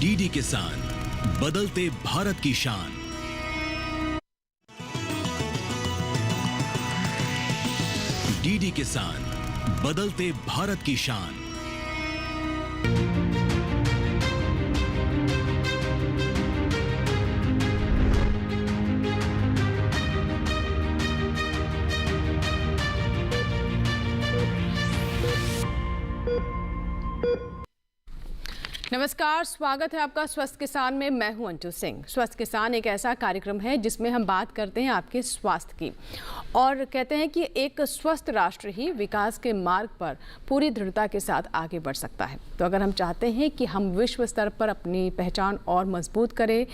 DD किसान, बदलते भारत की शान। डीडी किसान, बदलते भारत की शान। नमस्कार, स्वागत है आपका स्वस्थ किसान में। मैं हूं अंजू सिंह। स्वस्थ किसान एक ऐसा कार्यक्रम है जिसमें हम बात करते हैं आपके स्वास्थ्य की और कहते हैं कि एक स्वस्थ राष्ट्र ही विकास के मार्ग पर पूरी दृढ़ता के साथ आगे बढ़ सकता है। तो अगर हम चाहते हैं कि हम विश्व स्तर पर अपनी पहचान और मजबूत करें,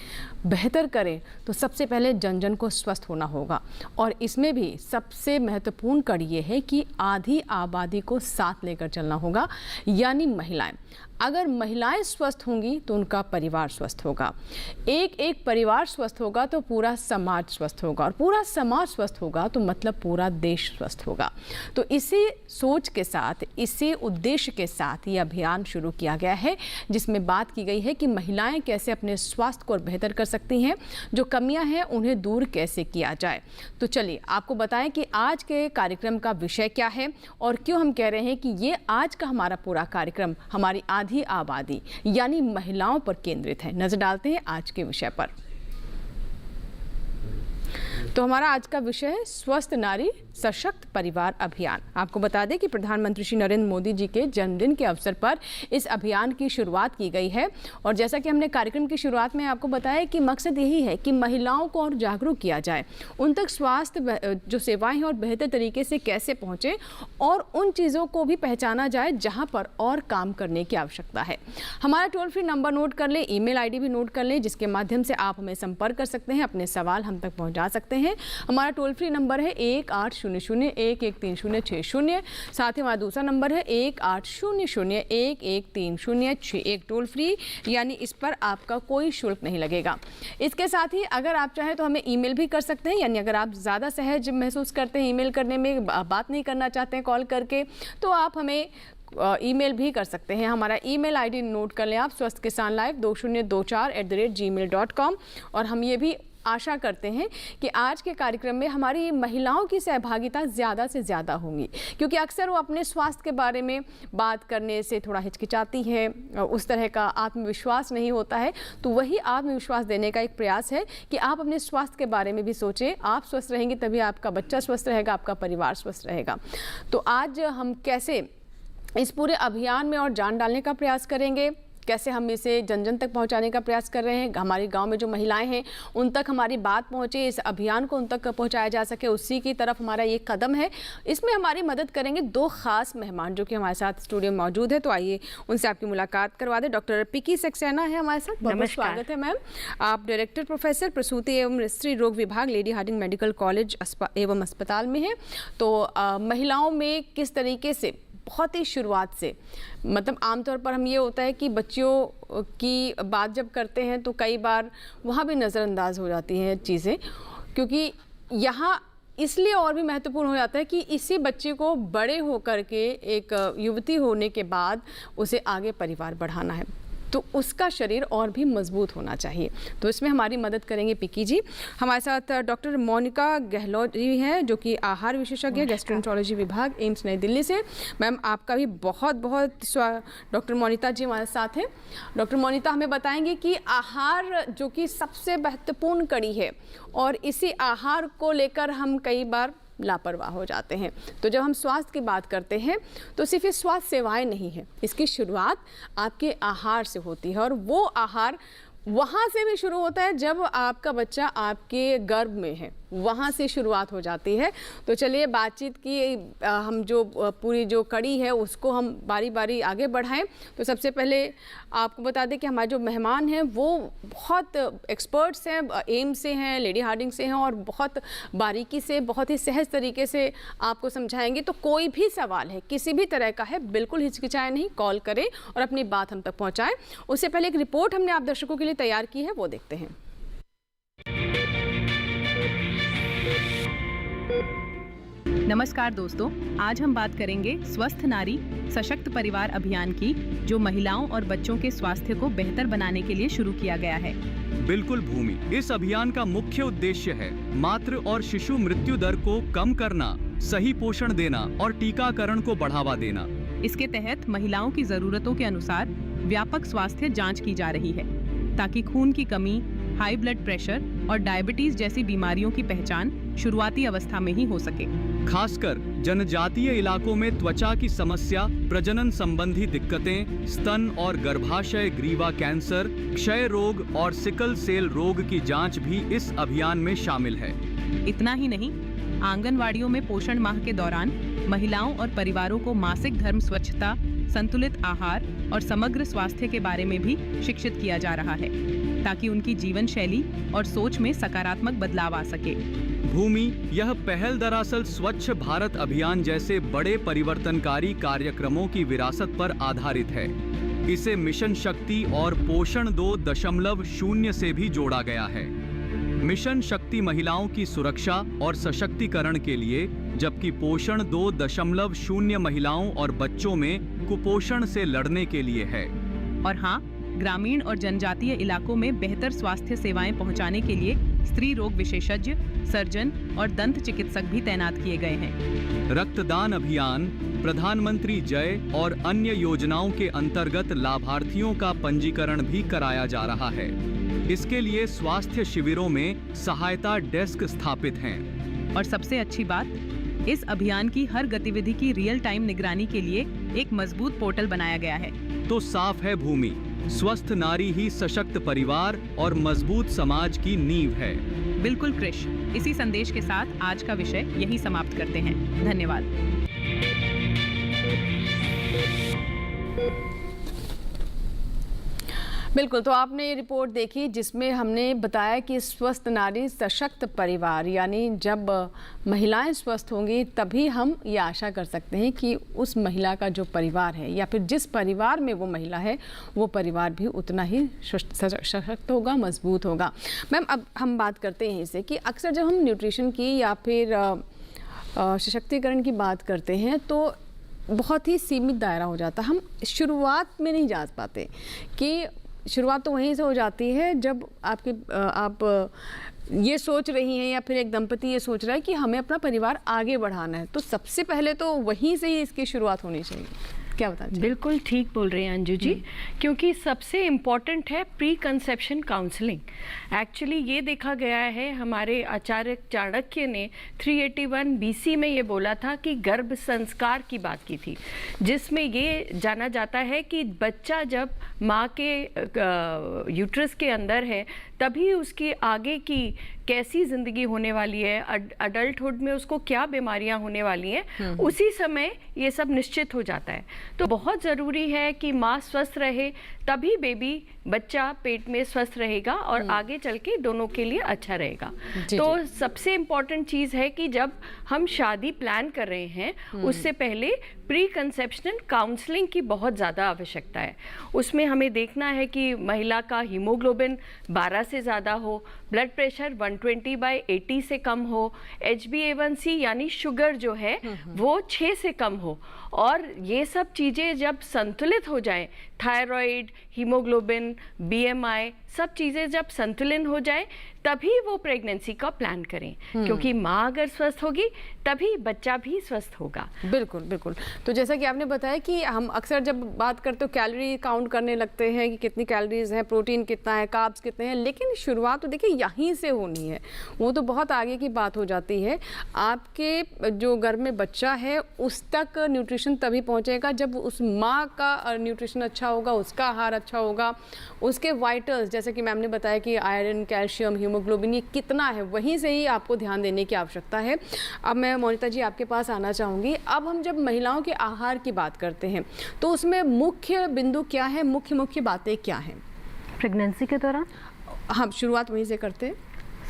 बेहतर करें, तो सबसे पहले जन जन को स्वस्थ होना होगा। और इसमें भी सबसे महत्वपूर्ण कड़ी ये है कि आधी आबादी को साथ लेकर चलना होगा, यानी महिलाएं। अगर महिलाएं स्वस्थ होंगी तो उनका परिवार स्वस्थ होगा। एक एक परिवार स्वस्थ होगा तो पूरा समाज स्वस्थ होगा, और पूरा समाज स्वस्थ होगा तो मतलब पूरा देश स्वस्थ होगा। तो इसी सोच के साथ, इसी उद्देश्य के साथ ये अभियान शुरू किया गया है, जिसमें बात की गई है कि महिलाएं कैसे अपने स्वास्थ्य को बेहतर कर सकती हैं, जो कमियां हैं उन्हें दूर कैसे किया जाए। तो चलिए आपको बताएं कि आज के कार्यक्रम का विषय क्या है और क्यों हम कह रहे हैं कि ये आज का हमारा पूरा कार्यक्रम हमारी आधी आबादी यानी महिलाओं पर केंद्रित है। नजर डालते हैं आज के विषय पर। तो हमारा आज का विषय है स्वस्थ नारी सशक्त परिवार अभियान। आपको बता दें कि प्रधानमंत्री श्री नरेंद्र मोदी जी के जन्मदिन के अवसर पर इस अभियान की शुरुआत की गई है। और जैसा कि हमने कार्यक्रम की शुरुआत में आपको बताया कि मकसद यही है कि महिलाओं को और जागरूक किया जाए, उन तक स्वास्थ्य जो सेवाएं हैं और बेहतर तरीके से कैसे पहुंचे, और उन चीज़ों को भी पहचाना जाए जहां पर और काम करने की आवश्यकता है। हमारा टोल फ्री नंबर नोट कर लें, ईमेल आईडी भी नोट कर लें, जिसके माध्यम से आप हमें संपर्क कर सकते हैं, अपने सवाल हम तक पहुँचा सकते हैं। हमारा टोल फ्री नंबर है 1800-113060। साथ ही हमारा दूसरा नंबर है 1800-113061 टोल फ्री, यानी इस पर आपका कोई शुल्क नहीं लगेगा। इसके साथ ही अगर आप चाहें तो हमें ईमेल भी कर सकते हैं, यानी अगर आप ज़्यादा सहज महसूस करते हैं ईमेल करने में, बात नहीं करना चाहते हैं कॉल करके, तो आप हमें ईमेल भी कर सकते हैं। हमारा ईमेल आईडी नोट कर लें आप, swasthkisanlive2024@gmail.com। और हम ये भी आशा करते हैं कि आज के कार्यक्रम में हमारी महिलाओं की सहभागिता ज़्यादा से ज़्यादा होंगी, क्योंकि अक्सर वो अपने स्वास्थ्य के बारे में बात करने से थोड़ा हिचकिचाती है, उस तरह का आत्मविश्वास नहीं होता है। तो वही आत्मविश्वास देने का एक प्रयास है कि आप अपने स्वास्थ्य के बारे में भी सोचें। आप स्वस्थ रहेंगे तभी आपका बच्चा स्वस्थ रहेगा, आपका परिवार स्वस्थ रहेगा। तो आज हम कैसे इस पूरे अभियान में और जान डालने का प्रयास करेंगे, कैसे हम इसे जन जन तक पहुंचाने का प्रयास कर रहे हैं, हमारे गांव में जो महिलाएं हैं उन तक हमारी बात पहुंचे, इस अभियान को उन तक पहुंचाया जा सके, उसी की तरफ हमारा ये कदम है। इसमें हमारी मदद करेंगे दो खास मेहमान जो कि हमारे साथ स्टूडियो में मौजूद है। तो आइए उनसे आपकी मुलाकात करवा दें। डॉक्टर पिकी सक्सेना है हमारे साथ, बहुत स्वागत है मैम। आप डायरेक्टर प्रोफेसर प्रसूति एवं स्त्री रोग विभाग लेडी हार्डिंग मेडिकल कॉलेज एवं अस्पताल में है। तो महिलाओं में किस तरीके से बहुत ही शुरुआत से, मतलब आमतौर पर हम ये होता है कि बच्चियों की बात जब करते हैं तो कई बार वहाँ भी नज़रअंदाज हो जाती हैं चीज़ें, क्योंकि यहाँ इसलिए और भी महत्वपूर्ण हो जाता है कि इसी बच्चे को बड़े होकर के एक युवती होने के बाद उसे आगे परिवार बढ़ाना है, तो उसका शरीर और भी मजबूत होना चाहिए। तो इसमें हमारी मदद करेंगे पिकी जी। हमारे साथ डॉक्टर मोनिका गहलोत जी हैं, जो कि आहार विशेषज्ञ, गैस्ट्रोएंटरोलॉजी विभाग, एम्स नई दिल्ली से। मैम आपका भी बहुत बहुत डॉक्टर मोनिता जी हमारे साथ हैं। डॉक्टर मोनिता हमें बताएंगे कि आहार जो कि सबसे महत्वपूर्ण कड़ी है, और इसी आहार को लेकर हम कई बार लापरवाह हो जाते हैं। तो जब हम स्वास्थ्य की बात करते हैं तो सिर्फ ये स्वास्थ्य सेवाएं नहीं है, इसकी शुरुआत आपके आहार से होती है, और वो आहार वहाँ से भी शुरू होता है जब आपका बच्चा आपके गर्भ में है, वहाँ से शुरुआत हो जाती है। तो चलिए बातचीत की हम जो पूरी जो कड़ी है उसको हम बारी बारी आगे बढ़ाएं। तो सबसे पहले आपको बता दें कि हमारे जो मेहमान हैं वो बहुत एक्सपर्ट्स हैं, एम्स से हैं, लेडी हार्डिंग से हैं, और बहुत बारीकी से, बहुत ही सहज तरीके से आपको समझाएंगे। तो कोई भी सवाल है किसी भी तरह का है, बिल्कुल हिचकिचाएं नहीं, कॉल करें और अपनी बात हम तक पहुँचाएँ। उससे पहले एक रिपोर्ट हमने आप दर्शकों के लिए तैयार की है, वो देखते हैं। नमस्कार दोस्तों, आज हम बात करेंगे स्वस्थ नारी सशक्त परिवार अभियान की, जो महिलाओं और बच्चों के स्वास्थ्य को बेहतर बनाने के लिए शुरू किया गया है। बिल्कुल भूमि, इस अभियान का मुख्य उद्देश्य है मातृ और शिशु मृत्यु दर को कम करना, सही पोषण देना और टीकाकरण को बढ़ावा देना। इसके तहत महिलाओं की जरूरतों के अनुसार व्यापक स्वास्थ्य जांच की जा रही है, ताकि खून की कमी, हाई ब्लड प्रेशर और डायबिटीज जैसी बीमारियों की पहचान शुरुआती अवस्था में ही हो सके। खासकर जनजातीय इलाकों में त्वचा की समस्या, प्रजनन संबंधी दिक्कतें, स्तन और गर्भाशय ग्रीवा कैंसर, क्षय रोग और सिकल सेल रोग की जांच भी इस अभियान में शामिल है। इतना ही नहीं, आंगनवाड़ियों में पोषण माह के दौरान महिलाओं और परिवारों को मासिक धर्म स्वच्छता, संतुलित आहार और समग्र स्वास्थ्य के बारे में भी शिक्षित किया जा रहा है, ताकि उनकी जीवन शैली और सोच में सकारात्मक बदलाव आ सके। भूमि, यह पहल दरअसल स्वच्छ भारत अभियान जैसे बड़े परिवर्तनकारी कार्यक्रमों की विरासत पर आधारित है। इसे मिशन शक्ति और पोषण 2.0 से भी जोड़ा गया है। मिशन शक्ति महिलाओं की सुरक्षा और सशक्तिकरण के लिए, जबकि पोषण 2.0 महिलाओं और बच्चों में कुपोषण से लड़ने के लिए है। और हाँ, ग्रामीण और जनजातीय इलाकों में बेहतर स्वास्थ्य सेवाएं पहुंचाने के लिए स्त्री रोग विशेषज्ञ, सर्जन और दंत चिकित्सक भी तैनात किए गए हैं। रक्तदान अभियान, प्रधानमंत्री जय और अन्य योजनाओं के अंतर्गत लाभार्थियों का पंजीकरण भी कराया जा रहा है। इसके लिए स्वास्थ्य शिविरों में सहायता डेस्क स्थापित हैं। और सबसे अच्छी बात, इस अभियान की हर गतिविधि की रियल टाइम निगरानी के लिए एक मजबूत पोर्टल बनाया गया है। तो साफ है भूमि, स्वस्थ नारी ही सशक्त परिवार और मजबूत समाज की नींव है। बिल्कुल कृष, इसी संदेश के साथ आज का विषय यही समाप्त करते हैं। धन्यवाद। बिल्कुल, तो आपने ये रिपोर्ट देखी जिसमें हमने बताया कि स्वस्थ नारी सशक्त परिवार, यानी जब महिलाएं स्वस्थ होंगी तभी हम ये आशा कर सकते हैं कि उस महिला का जो परिवार है या फिर जिस परिवार में वो महिला है वो परिवार भी उतना ही सशक्त होगा, मजबूत होगा। मैम, अब हम बात करते हैं इससे कि अक्सर जब हम न्यूट्रिशन की या फिर सशक्तिकरण की बात करते हैं तो बहुत ही सीमित दायरा हो जाता है। हम शुरुआत में नहीं जा पाते कि शुरुआत तो वहीं से हो जाती है जब आप ये सोच रही हैं या फिर एक दंपति ये सोच रहा है कि हमें अपना परिवार आगे बढ़ाना है, तो सबसे पहले तो वहीं से ही इसकी शुरुआत होनी चाहिए। क्या बताना चाहिए? बिल्कुल ठीक बोल रहे हैं अंजू जी, क्योंकि सबसे इम्पॉर्टेंट है प्री कंसेप्शन काउंसलिंग। एक्चुअली ये देखा गया है, हमारे आचार्य चाणक्य ने 381 BC में ये बोला था कि गर्भ संस्कार की बात की थी, जिसमें ये जाना जाता है कि बच्चा जब माँ के यूट्रस के अंदर है तभी उसकी आगे की कैसी ज़िंदगी होने वाली है, अडल्टहुड में उसको क्या बीमारियां होने वाली हैं, उसी समय ये सब निश्चित हो जाता है। तो बहुत ज़रूरी है कि माँ स्वस्थ रहे, तभी बेबी बच्चा पेट में स्वस्थ रहेगा और आगे चल के दोनों के लिए अच्छा रहेगा। तो सबसे इम्पॉर्टेंट चीज़ है कि जब हम शादी प्लान कर रहे हैं उससे पहले प्री कंसेप्शनल काउंसलिंग की बहुत ज़्यादा आवश्यकता है। उसमें हमें देखना है कि महिला का हीमोग्लोबिन 12 से ज़्यादा हो, ब्लड प्रेशर 120/80 से कम हो, HbA1c यानी शुगर जो है वो 6 से कम हो, और ये सब चीज़ें जब संतुलित हो जाएं, थायराइड, हीमोग्लोबिन, BMI सब चीज़ें जब संतुलन हो जाए तभी वो प्रेगनेंसी का प्लान करें, क्योंकि माँ अगर स्वस्थ होगी तभी बच्चा भी स्वस्थ होगा। बिल्कुल बिल्कुल। तो जैसा कि आपने बताया कि हम अक्सर जब बात करते हो कैलोरी काउंट करने लगते हैं कि कितनी कैलोरीज हैं, प्रोटीन कितना है, कार्ब्स कितने हैं, लेकिन शुरुआत तो देखिए यहीं से होनी है, वो तो बहुत आगे की बात हो जाती है। आपके जो गर्भ में बच्चा है उस तक न्यूट्रिशन तभी पहुँचेगा जब उस माँ का न्यूट्रिशन अच्छा होगा, उसका आहार अच्छा होगा, उसके वाइटल्स जैसे कि मैम ने बताया कि आयरन, कैल्शियम, हीमोग्लोबिन ये कितना है, वहीं से ही आपको ध्यान देने की आवश्यकता है। अब मैं मोनिता जी आपके पास आना चाहूँगी। अब हम जब महिलाओं के आहार की बात करते हैं तो उसमें मुख्य बिंदु क्या है, मुख्य बातें क्या हैं प्रेगनेंसी के दौरान? हम शुरुआत वहीं से करते हैं।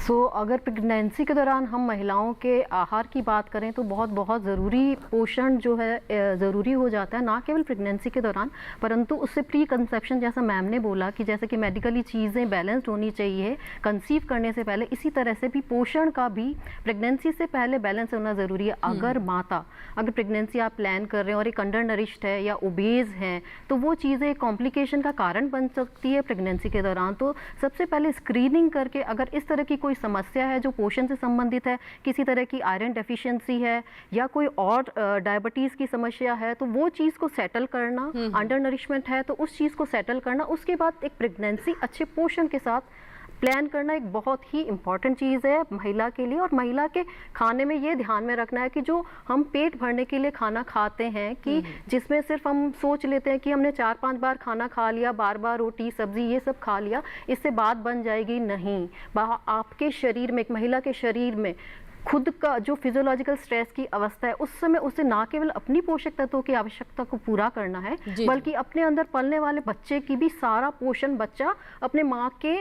अगर प्रेगनेंसी के दौरान हम महिलाओं के आहार की बात करें तो बहुत ज़रूरी पोषण जो है ज़रूरी हो जाता है, ना केवल प्रेगनेंसी के दौरान परंतु उससे प्री कंसेप्शन, जैसा मैम ने बोला कि जैसे कि मेडिकली चीज़ें बैलेंस्ड होनी चाहिए कंसीव करने से पहले, इसी तरह से भी पोषण का भी प्रेगनेंसी से पहले बैलेंस होना ज़रूरी है। अगर प्रेगनेंसी आप प्लान कर रहे हैं और एक अंडर नरिश्ड है या ओबेज है तो वो चीज़ें कॉम्प्लिकेशन का कारण बन सकती है प्रेगनेंसी के दौरान। तो सबसे पहले स्क्रीनिंग करके अगर इस तरह की कोई समस्या है जो पोषण से संबंधित है, किसी तरह की आयरन डेफिशिएंसी है या कोई और डायबिटीज़ की समस्या है, तो वो चीज़ को सेटल करना, अंडर नरिशमेंट है तो उस चीज़ को सेटल करना, उसके बाद एक प्रेगनेंसी अच्छे पोषण के साथ प्लान करना एक बहुत ही इम्पॉर्टेंट चीज़ है महिला के लिए। और महिला के खाने में ये ध्यान में रखना है कि जो हम पेट भरने के लिए खाना खाते हैं कि जिसमें सिर्फ हम सोच लेते हैं कि हमने 4-5 बार खाना खा लिया, बार बार रोटी सब्जी ये सब खा लिया, इससे बात बन जाएगी, नहीं। आपके शरीर में, एक महिला के शरीर में खुद का जो फिजियोलॉजिकल स्ट्रेस की अवस्था है उस समय उसे ना केवल अपनी पोषक तत्वों की आवश्यकता को पूरा करना है बल्कि अपने अंदर पलने वाले बच्चे की भी सारा पोषण बच्चा अपने माँ के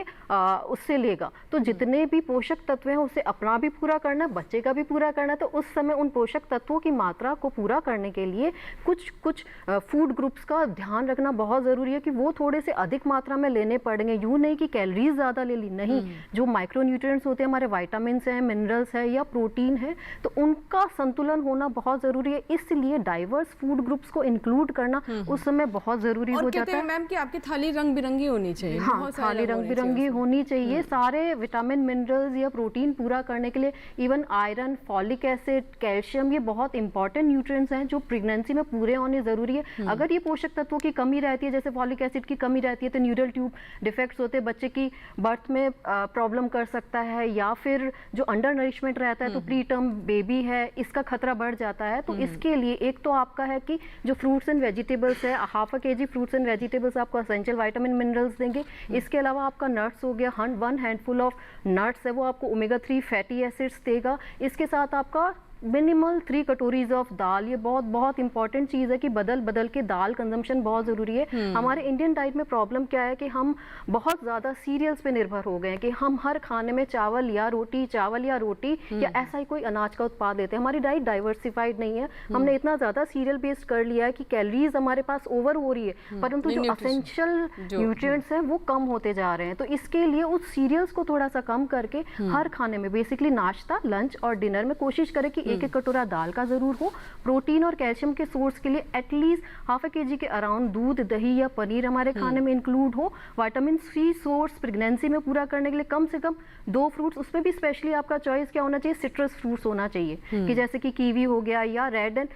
उससे लेगा। तो जितने भी पोषक तत्व हैं उसे अपना भी पूरा करना है, बच्चे का भी पूरा करना है। तो उस समय उन पोषक तत्वों की मात्रा को पूरा करने के लिए कुछ फूड ग्रुप्स का ध्यान रखना बहुत ज़रूरी है कि वो थोड़े से अधिक मात्रा में लेने पड़ेंगे। यूँ नहीं कि कैलोरीज ज़्यादा ले ली, नहीं। जो माइक्रोन्यूट्रिएंट्स होते हैं, हमारे विटामिन्स हैं, मिनरल्स है या प्रोटीन है, तो उनका संतुलन होना बहुत जरूरी है। इसलिए डाइवर्स फूड ग्रुप्स को इंक्लूड करना उस समय बहुत जरूरी हो जाता है। मैम कि आपकी थाली रंग बिरंगी होनी चाहिए। हाँ, थाली रंग बिरंगी होनी चाहिए। सारे विटामिन, मिनरल्स या प्रोटीन पूरा करने के लिए even iron, folic acid, calcium, ये बहुत इंपॉर्टेंट न्यूट्रिएंट्स हैं जो प्रेगनेंसी में पूरे होने जरूरी है। अगर ये पोषक तत्वों की कमी रहती है, जैसे फॉलिक एसिड की कमी रहती है, तो न्यूरल ट्यूब डिफेक्ट्स होते हैं, बच्चे की बर्थ में प्रॉब्लम कर सकता है, या फिर जो अंडर नरिशमेंट रहता है तो प्री टर्म बेबी है, इसका खतरा बढ़ जाता है। तो इसके लिए एक तो आपका है कि जो फ्रूट्स एंड वेजिटेबल्स है, half a KG fruits and vegetables आपको एसेंशियल विटामिन मिनरल्स देंगे। इसके अलावा आपका नट्स हो गया, 1 हैंडफुल ऑफ नट्स है वो आपको ओमेगा 3 फैटी एसिड्स देगा। इसके साथ आपका मिनिमल 3 कटोरीज ऑफ दाल, ये बहुत बहुत इंपॉर्टेंट चीज़ है कि बदल के दाल कंजम्पशन बहुत ज़रूरी है। हमारे इंडियन डाइट में प्रॉब्लम क्या है कि हम बहुत ज़्यादा सीरियल्स पे निर्भर हो गए हैं कि हम हर खाने में चावल या रोटी या ऐसा ही कोई अनाज का उत्पाद लेते हैं। हमारी डाइट डाइवर्सिफाइड नहीं है। हमने इतना ज़्यादा सीरियल बेस्ड कर लिया है कि कैलोरीज हमारे पास ओवर हो रही है, परंतु जो असेंशियल न्यूट्रिएंट्स हैं वो कम होते जा रहे हैं। तो इसके लिए उस सीरियल्स को थोड़ा सा कम करके हर खाने में बेसिकली नाश्ता, लंच और डिनर में कोशिश करें कि एक कटोरा दाल का जरूर हो। प्रोटीन और कैल्शियम के सोर्स के लिए एटलीस्ट हाफ अ केजी के अराउंड दूध, दही या पनीर हमारे खाने में इंक्लूड हो। विटामिन सी सोर्स प्रेगनेंसी में पूरा करने के लिए कम से कम 2 फ्रूट्स, उसमें भी स्पेशली आपका चॉइस क्या होना चाहिए, सिट्रस फ्रूट्स होना चाहिए कि जैसे कि कीवी हो गया या रेड एंड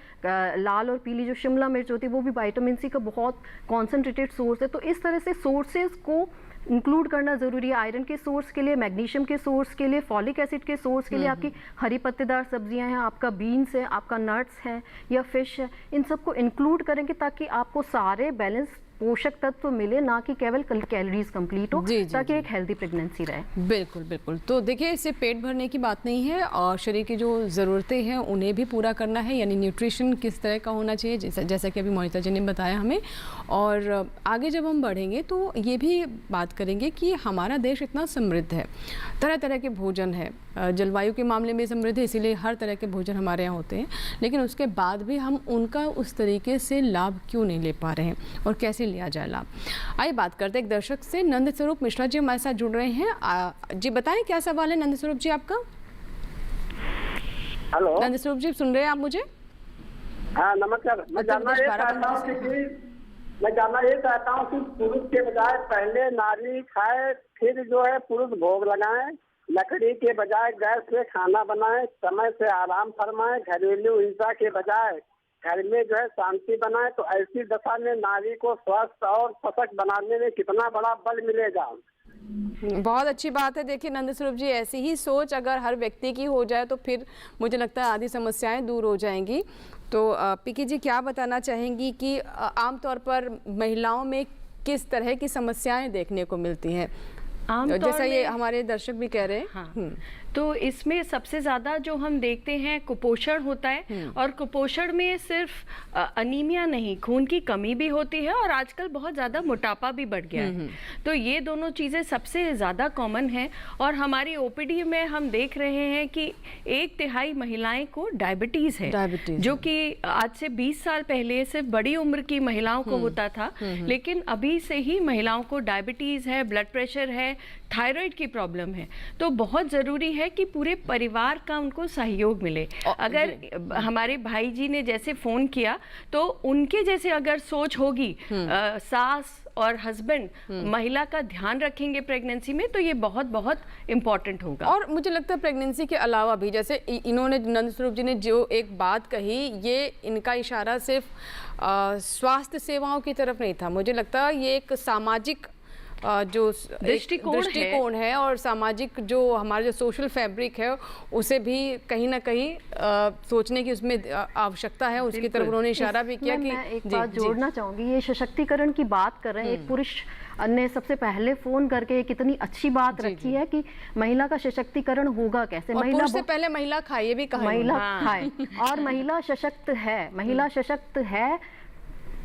लाल और पीली जो शिमला मिर्च होती है वो भी विटामिन सी का बहुत कॉन्सेंट्रेटेड सोर्स है। तो इस तरह से सोर्सेज को इंक्लूड करना ज़रूरी है। आयरन के सोर्स के लिए, मैग्नीशियम के सोर्स के लिए, फॉलिक एसिड के सोर्स के लिए आपकी हरी पत्तेदार सब्जियां हैं, आपका बीन्स है, आपका नट्स हैं या फिश है, इन सबको इंक्लूड करेंगे ताकि आपको सारे बैलेंस पोषक तत्व मिले, ना कि केवल कैलोरीज कंप्लीट हो, ताकि एक हेल्दी प्रेगनेंसी रहे। बिल्कुल बिल्कुल। तो देखिए, इससे पेट भरने की बात नहीं है और शरीर की जो ज़रूरतें हैं उन्हें भी पूरा करना है, यानी न्यूट्रिशन किस तरह का होना चाहिए, जैसा कि अभी मोनिता जी ने बताया हमें। और आगे जब हम बढ़ेंगे तो ये भी बात करेंगे कि हमारा देश इतना समृद्ध है, तरह तरह के भोजन है, जलवायु के मामले में समृद्ध है, इसीलिए हर तरह के भोजन हमारे यहाँ होते हैं, लेकिन उसके बाद भी हम उनका उस तरीके से लाभ क्यों नहीं ले पा रहे हैं और कैसे लिया जाए लाभ। आइए बात करते हैं एक दर्शक से। नंद स्वरूप मिश्रा जी हमारे साथ जुड़ रहे हैं। जी बताएं, क्या सवाल है नंद स्वरूप जी आपका? हेलो नंद स्वरूप जी, सुन रहे हैं आप मुझे? हाँ नमस्कार। मैं जानना ये चाहता हूँ कि पुरुष के बजाय पहले नारी खाए, फिर जो है पुरुष भोग लगाए, लकड़ी के बजाय गैस पे खाना बनाए, समय से आराम फरमाए, घरेलू हिंसा के बजाय घर में जो है शांति बनाए। तो ऐसी दशा में नारी को स्वस्थ और सशक्त बनाने में कितना बड़ा बल मिलेगा? बहुत अच्छी बात है। देखिए नंद स्वरूप जी, ऐसी ही सोच अगर हर व्यक्ति की हो जाए तो फिर मुझे लगता है आधी समस्याएं दूर हो जाएंगी। तो पीके जी, क्या बताना चाहेंगी कि आमतौर पर महिलाओं में किस तरह की समस्याएं देखने को मिलती हैं? आमतौर जैसा ये में- हमारे दर्शक भी कह रहे हैं। हाँ, तो इसमें सबसे ज़्यादा जो हम देखते हैं कुपोषण होता है, और कुपोषण में सिर्फ अनीमिया नहीं, खून की कमी भी होती है और आजकल बहुत ज़्यादा मोटापा भी बढ़ गया है। तो ये दोनों चीज़ें सबसे ज़्यादा कॉमन हैं और हमारी ओपीडी में हम देख रहे हैं कि 1/3 महिलाएं को डायबिटीज़ है, डायबिटीज़ जो कि आज से 20 साल पहले सिर्फ बड़ी उम्र की महिलाओं को होता था, लेकिन अभी से ही महिलाओं को डायबिटीज़ है, ब्लड प्रेशर है, थायराइड की प्रॉब्लम है। तो बहुत ज़रूरी है कि पूरे परिवार का उनको सहयोग मिले। अगर हमारे भाई जी ने जैसे फ़ोन किया तो उनके जैसे अगर सोच होगी, सास और हस्बैंड महिला का ध्यान रखेंगे प्रेगनेंसी में, तो ये बहुत बहुत इम्पॉर्टेंट होगा। और मुझे लगता है प्रेगनेंसी के अलावा भी, जैसे इन्होंने नंदस्वरूप जी ने जो एक बात कही, ये इनका इशारा सिर्फ स्वास्थ्य सेवाओं की तरफ नहीं था। मुझे लगता है ये एक सामाजिक जो दृष्टिकोण है और सामाजिक जो हमारा जो सोशल फैब्रिक है उसे भी कहीं ना कहीं सोचने की उसमें आवश्यकता है। उसकी तरफ उन्होंने इशारा भी किया कि मैं एक बात जोड़ना चाहूंगी, ये सशक्तिकरण की बात कर रहे हैं, एक पुरुष ने सबसे पहले फोन करके कितनी अच्छी बात रखी है कि महिला का सशक्तिकरण होगा कैसे। और पुरुष से पहले महिला खाए, ये भी कहा महिला खाए और महिला सशक्त है, महिला सशक्त है।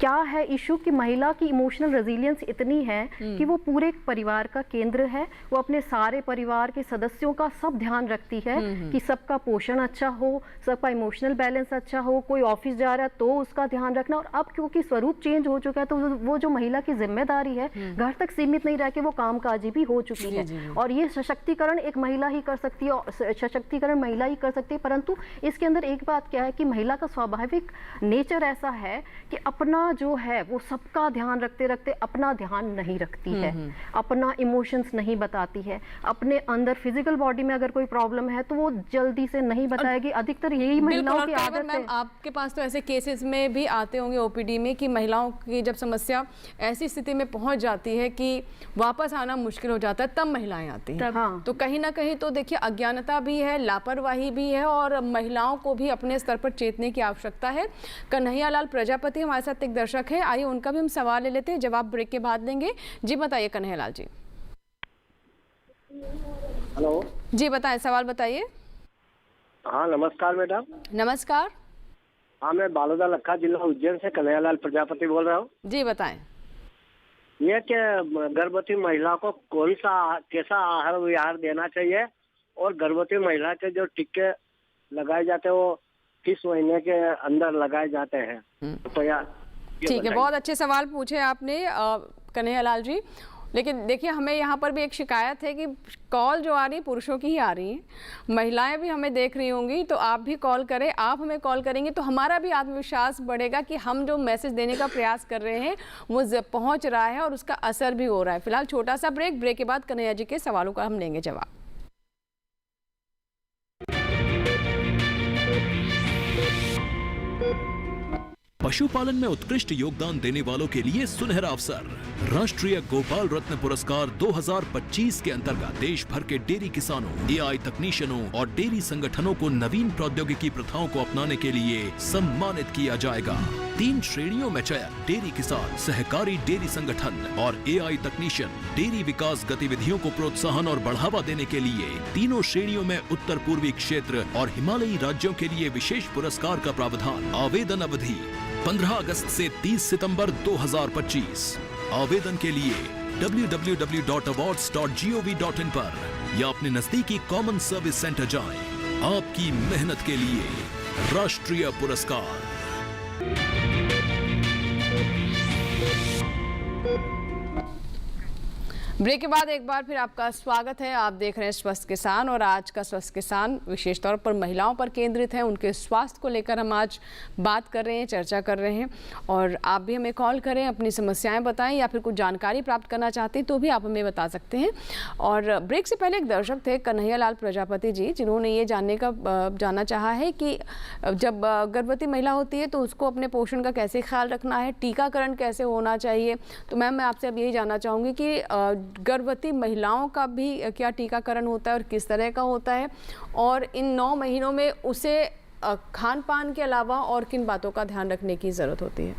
क्या है इशू कि महिला की इमोशनल रेजिलियंस इतनी है कि वो पूरे परिवार का केंद्र है, वो अपने सारे परिवार के सदस्यों का सब ध्यान रखती है कि सबका पोषण अच्छा हो, सबका इमोशनल बैलेंस अच्छा हो, कोई ऑफिस जा रहा है तो उसका ध्यान रखना। और अब क्योंकि स्वरूप चेंज हो चुका है तो वो जो महिला की जिम्मेदारी है घर तक सीमित नहीं रह के वो कामकाजी भी हो चुकी है। और ये सशक्तिकरण एक महिला ही कर सकती है, और सशक्तिकरण महिला ही कर सकती है। परंतु इसके अंदर एक बात क्या है कि महिला का स्वाभाविक नेचर ऐसा है कि अपना जो है वो सबका ध्यान रखते रखते अपना ध्यान नहीं रखती है, अपना इमोशंस नहीं बताती है, अपने अंदर फिजिकल बॉडी में अगर कोई प्रॉब्लम है तो वो जल्दी से नहीं बताएगी। अधिकतर यही महिलाओं की आदत है। आपके पास तो ऐसे केसेस में भी आते होंगे ओपीडी में कि महिलाओं की जब समस्या ऐसी स्थिति में पहुंच जाती है कि वापस आना मुश्किल हो जाता है, तब महिलाएं आती हैं। हाँ। तो कहीं ना कहीं तो देखिए अज्ञानता भी है, लापरवाही भी है और महिलाओं को भी अपने स्तर पर चेतने की आवश्यकता है। कन्हैया लाल प्रजापति हमारे साथ एक दर्शक है, आइए उनका भी हम सवाल ले लेते हैं, जवाब ब्रेक के बाद देंगे। जी बताइए कन्हैया लाल जी। हेलो जी बताएं, सवाल बताइए। हाँ नमस्कार मैडम। नमस्कार। हाँ मैं बालोदा लखा जिला उज्जैन से कन्हैया लाल प्रजापति बोल रहा हूँ। जी बताएं। ये कि गर्भवती महिला को कौन सा कैसा आहार विहार देना चाहिए और गर्भवती महिला के जो टीके लगाए जाते हैं वो किस महीने के अंदर लगाए जाते हैं, कृपया ठीक है, बहुत अच्छे सवाल पूछे आपने कन्हैया लाल जी। लेकिन देखिए हमें यहाँ पर भी एक शिकायत है कि कॉल जो आ रही है पुरुषों की ही आ रही हैं। महिलाएं भी हमें देख रही होंगी, तो आप भी कॉल करें। आप हमें कॉल करेंगे तो हमारा भी आत्मविश्वास बढ़ेगा कि हम जो मैसेज देने का प्रयास कर रहे हैं वो पहुँच रहा है और उसका असर भी हो रहा है। फिलहाल छोटा सा ब्रेक के बाद कन्हैया जी के सवालों का हम लेंगे जवाब। पशुपालन में उत्कृष्ट योगदान देने वालों के लिए सुनहरा अवसर। राष्ट्रीय गोपाल रत्न पुरस्कार 2025 के अंतर्गत देश भर के डेयरी किसानों, एआई तकनीशियनों और डेयरी संगठनों को नवीन प्रौद्योगिकी प्रथाओं को अपनाने के लिए सम्मानित किया जाएगा। 3 श्रेणियों में चयन: डेयरी किसान, सहकारी डेयरी संगठन और एआई तकनीशियन। डेयरी विकास गतिविधियों को प्रोत्साहन और बढ़ावा देने के लिए तीनों श्रेणियों में उत्तर पूर्वी क्षेत्र और हिमालयी राज्यों के लिए विशेष पुरस्कार का प्रावधान। आवेदन अवधि 15 अगस्त से 30 सितंबर 2025। आवेदन के लिए www.awards.gov.in पर या अपने नजदीकी कॉमन सर्विस सेंटर जाएं। आपकी मेहनत के लिए राष्ट्रीय पुरस्कार। ब्रेक के बाद एक बार फिर आपका स्वागत है। आप देख रहे हैं स्वस्थ किसान और आज का स्वस्थ किसान विशेष तौर पर महिलाओं पर केंद्रित है। उनके स्वास्थ्य को लेकर हम आज बात कर रहे हैं, चर्चा कर रहे हैं। और आप भी हमें कॉल करें, अपनी समस्याएं बताएं या फिर कुछ जानकारी प्राप्त करना चाहते हैं तो भी आप हमें बता सकते हैं। और ब्रेक से पहले एक दर्शक थे कन्हैया लाल प्रजापति जी, जिन्होंने ये जानना चाहा है कि जब गर्भवती महिला होती है तो उसको अपने पोषण का कैसे ख्याल रखना है, टीकाकरण कैसे होना चाहिए। तो मैम मैं आपसे अब यही जानना चाहूँगी कि गर्भवती महिलाओं का भी क्या टीकाकरण होता है और किस तरह का होता है, और इन 9 महीनों में उसे खान पान के अलावा और किन बातों का ध्यान रखने की ज़रूरत होती है?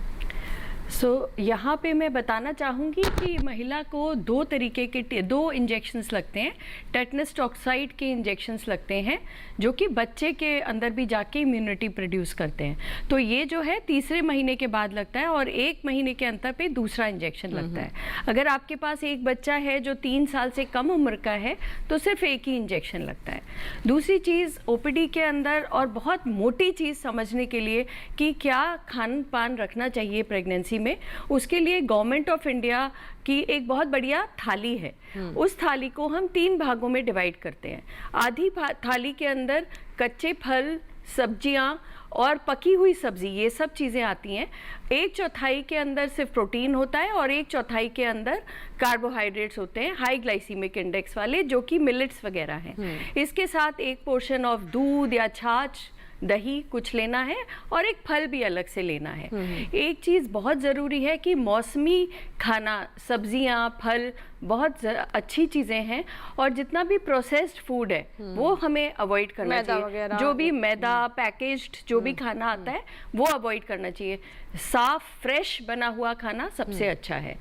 यहाँ पे मैं बताना चाहूँगी कि महिला को दो तरीके के दो इंजेक्शंस लगते हैं। टेटनस टॉक्साइड के इंजेक्शंस लगते हैं जो कि बच्चे के अंदर भी जाके इम्यूनिटी प्रोड्यूस करते हैं। तो ये जो है तीसरे महीने के बाद लगता है और 1 महीने के अंतर पे दूसरा इंजेक्शन लगता है। अगर आपके पास एक बच्चा है जो 3 साल से कम उम्र का है तो सिर्फ एक ही इंजेक्शन लगता है। दूसरी चीज़ ओपीडी के अंदर और बहुत मोटी चीज़ समझने के लिए कि क्या खान पान रखना चाहिए प्रेगनेंसी में, उसके लिए गवर्नमेंट ऑफ इंडिया की एक बहुत बढ़िया थाली है। उस थाली को हम 3 भागों में डिवाइड करते हैं। आधी थाली के अंदर कच्चे फल, सब्जियां और पकी हुई सब्जी, ये सब चीज़ें आती हैं। 1/4 के अंदर सिर्फ प्रोटीन होता है और 1/4 के अंदर कार्बोहाइड्रेट्स होते हैं हाई ग्लाइसीमिक इंडेक्स वाले, जो कि मिलेट्स वगैरह हैं। इसके साथ एक पोर्शन ऑफ दूध या छाछ, दही कुछ लेना है और एक फल भी अलग से लेना है। एक चीज़ बहुत ज़रूरी है कि मौसमी खाना, सब्जियां, फल बहुत अच्छी चीज़ें हैं और जितना भी प्रोसेस्ड फूड है वो हमें अवॉइड करना चाहिए। जो भी मैदा, पैकेज्ड जो भी खाना आता है वो अवॉइड करना चाहिए। साफ फ्रेश बना हुआ खाना सबसे अच्छा है।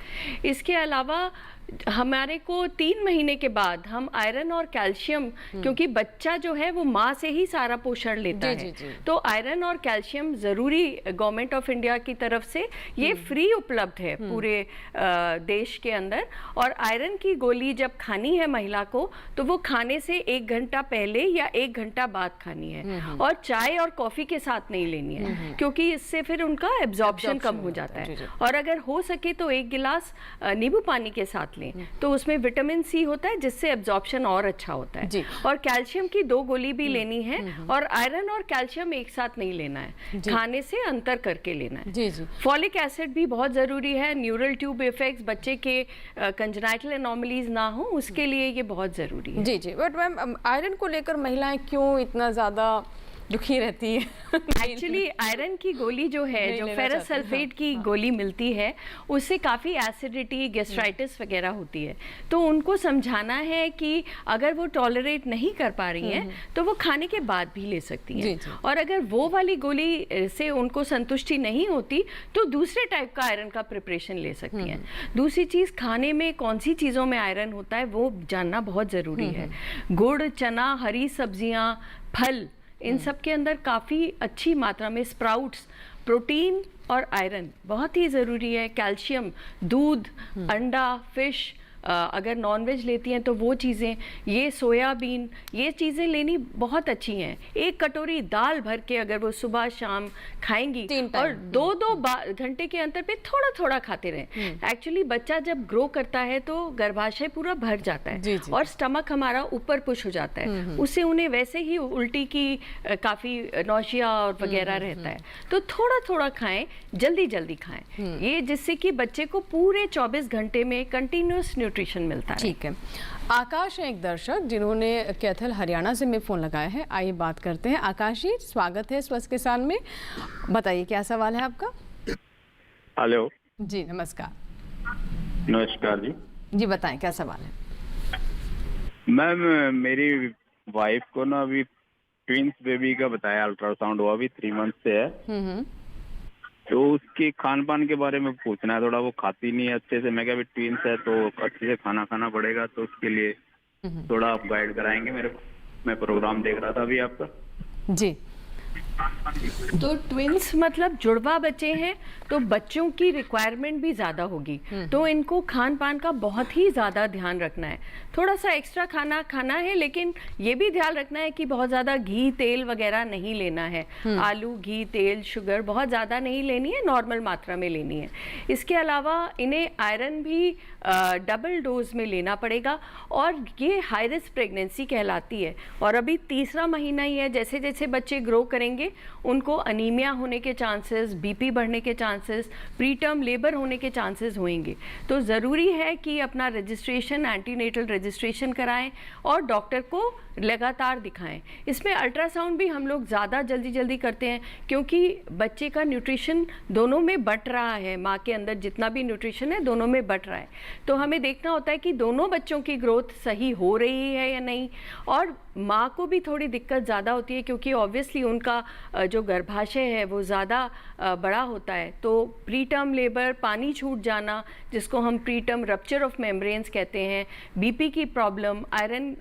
इसके अलावा हमारे को 3 महीने के बाद हम आयरन और कैल्शियम, क्योंकि बच्चा जो है वो माँ से ही सारा पोषण लेता है, तो आयरन और कैल्शियम ज़रूरी गवर्नमेंट ऑफ इंडिया की तरफ से ये फ्री उपलब्ध है पूरे देश के अंदर। और आयरन की गोली जब खानी है महिला को तो वो खाने से 1 घंटा पहले या 1 घंटा बाद खानी है और चाय और कॉफ़ी के साथ नहीं लेनी है, क्योंकि इससे फिर उनका एब्जॉर्प्शन कम हो जाता है। और अगर हो सके तो 1 गिलास नींबू पानी के साथ लें, तो उसमें विटामिन सी होता है जिससे एब्जॉर्प्शन और अच्छा होता है। और कैल्शियम की 2 गोली भी लेनी है और आयरन और कैल्शियम एक साथ नहीं लेना है, खाने से अंतर करके लेना है। फॉलिक एसिड भी बहुत ज़रूरी है। न्यूरल ट्यूब इफेक्ट्स, बच्चे के कंजेनाइटल एनोमलीज ना हो, उसके लिए ये बहुत ज़रूरी है। जी। बट मैम, आयरन को लेकर महिलाएं क्यों इतना ज़्यादा दुखी रहती है? एक्चुअली आयरन की गोली जो है, जो फेरस सल्फेट की गोली मिलती है, उससे काफ़ी एसिडिटी, गैस्ट्राइटिस वगैरह होती है। तो उनको समझाना है कि अगर वो टॉलरेट नहीं कर पा रही हैं तो वो खाने के बाद भी ले सकती हैं। और अगर वो वाली गोली से उनको संतुष्टि नहीं होती तो दूसरे टाइप का आयरन का प्रिपरेशन ले सकती हैं। दूसरी चीज़, खाने में कौन सी चीज़ों में आयरन होता है वो जानना बहुत ज़रूरी है। गुड़, चना, हरी सब्जियाँ, फल, इन सब के अंदर काफ़ी अच्छी मात्रा में स्प्राउट्स, प्रोटीन और आयरन बहुत ही ज़रूरी है। कैल्शियम, दूध, अंडा, फिश, अगर नॉनवेज लेती हैं तो वो चीज़ें, ये सोयाबीन, ये चीज़ें लेनी बहुत अच्छी हैं। 1 कटोरी दाल भर के अगर वो सुबह शाम खाएंगी और 2-2 घंटे के अंतर पे थोड़ा थोड़ा खाते रहें। एक्चुअली बच्चा जब ग्रो करता है तो गर्भाशय पूरा भर जाता है और स्टमक हमारा ऊपर पुश हो जाता है, उससे उन्हें वैसे ही उल्टी की काफ़ी नौशिया और वगैरह रहता है। तो थोड़ा थोड़ा खाएं, जल्दी जल्दी खाएं, ये जिससे कि बच्चे को पूरे 24 घंटे में कंटिन्यूस न्यूट्रिशन मिलता है। ठीक है। आकाश है एक दर्शक जिन्होंने कैथल हरियाणा से में फ़ोन लगाया है। आइए बात करते हैं। आकाश जी, स्वागत है स्वस्थ किसान में। बताइए क्या सवाल है आपका? हेलो जी, नमस्कार। नमस्कार जी। जी बताएं क्या सवाल है? मैम, मेरी वाइफ को ना अभी ट्विंस बेबी का बताया, अल्ट्रासाउंड हुआ, अभी 3 मंथ से है। तो उसके खान पान के बारे में पूछना है थोड़ा। वो खाती नहीं है अच्छे से। मैं क्या, अभी ट्विंस है तो अच्छे से खाना खाना पड़ेगा, तो उसके लिए थोड़ा आप गाइड कराएंगे मेरे को। मैं प्रोग्राम देख रहा था अभी आपका। जी। तो ट्विंस मतलब जुड़वा बच्चे हैं तो बच्चों की रिक्वायरमेंट भी ज़्यादा होगी, तो इनको खान पान का बहुत ही ज़्यादा ध्यान रखना है। थोड़ा सा एक्स्ट्रा खाना खाना है, लेकिन ये भी ध्यान रखना है कि बहुत ज़्यादा घी तेल वगैरह नहीं लेना है। आलू, घी, तेल, शुगर बहुत ज़्यादा नहीं लेनी है, नॉर्मल मात्रा में लेनी है। इसके अलावा इन्हें आयरन भी डबल डोज में लेना पड़ेगा। और ये हाई रिस्क प्रेगनेंसी कहलाती है और अभी 3रा महीना ही है। जैसे जैसे बच्चे ग्रो करेंगे उनको अनीमिया होने के चांसेस, बीपी बढ़ने के चांसेस, प्री टर्म लेबर होने के चांसेस होंगे। तो ज़रूरी है कि अपना रजिस्ट्रेशन, एंटीनेटल रजिस्ट्रेशन कराएं और डॉक्टर को लगातार दिखाएं। इसमें अल्ट्रासाउंड भी हम लोग ज़्यादा जल्दी करते हैं क्योंकि बच्चे का न्यूट्रिशन दोनों में बट रहा है। माँ के अंदर जितना भी न्यूट्रिशन है दोनों में बट रहा है, तो हमें देखना होता है कि दोनों बच्चों की ग्रोथ सही हो रही है या नहीं। और माँ को भी थोड़ी दिक्कत ज़्यादा होती है क्योंकि ऑब्वियसली उनका जो गर्भाशय है वो ज़्यादा बड़ा होता है तो प्री टर्म लेबर, पानी छूट जाना जिसको हम pre term rupture of membranes कहते हैं, बीपी की प्रॉब्लम, आयरन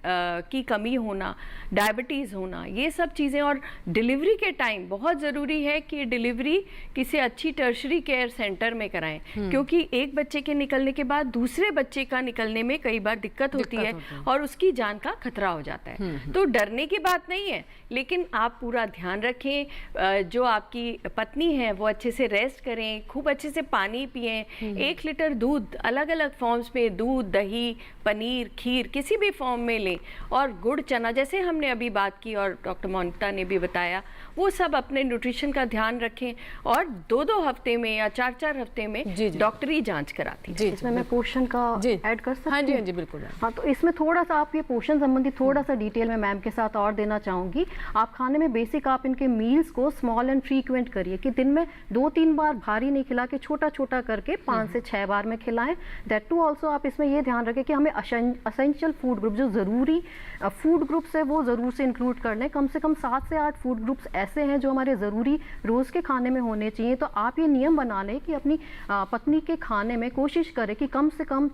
की कमी होना, डायबिटीज़ होना, ये सब चीज़ें। और डिलीवरी के टाइम बहुत ज़रूरी है कि डिलीवरी किसी अच्छी टर्शरी केयर सेंटर में कराएं, क्योंकि एक बच्चे के निकलने के बाद दूसरे बच्चे का निकलने में कई बार दिक्कत होती है और उसकी जान का खतरा हो जाता है। तो डरने की बात नहीं है, लेकिन आप पूरा ध्यान रखें, जो आपकी पत्नी है वो अच्छे से रेस्ट करें, खूब अच्छे से पानी पिएं, 1 लीटर दूध अलग अलग फॉर्म्स में, दूध, दही, पनीर, खीर किसी भी फॉर्म में लें, और गुड़ चना जैसे हमने अभी बात की और डॉक्टर मोनिका ने भी बताया, वो सब अपने न्यूट्रिशन का ध्यान रखें और 2-2 हफ्ते में या 4-4 हफ्ते में डॉक्टरी जांच कराती हैं। इसमें मैं पोषण का ऐड कर सकती हूँ? हाँ जी, हाँ जी, बिल्कुल। हाँ, तो इसमें थोड़ा सा आप ये पोषण संबंधी थोड़ा सा डिटेल में मैम के साथ और देना चाहूँगी। आप खाने में बेसिक आप इनके मील्स को स्मॉल एंड फ्रीक्वेंट करिए कि दिन में 2-3 बार भारी नहीं खिला के छोटा छोटा करके 5 से 6 बार में खिलाएं। दैट टू ऑल्सो आप इसमें ये ध्यान रखें कि हमें असेंशियल फूड ग्रुप, जो ज़रूरी फूड ग्रुप्स है वो ज़रूर से इंक्लूड कर लें। कम से कम 7 से 8 फूड ग्रुप्स ऐसे हैं जो हमारे ज़रूरी रोज़ के खाने में होने चाहिए। तो आप ये नियम बना लें कि अपनी पत्नी के खाने में कोशिश करें कि कम से कम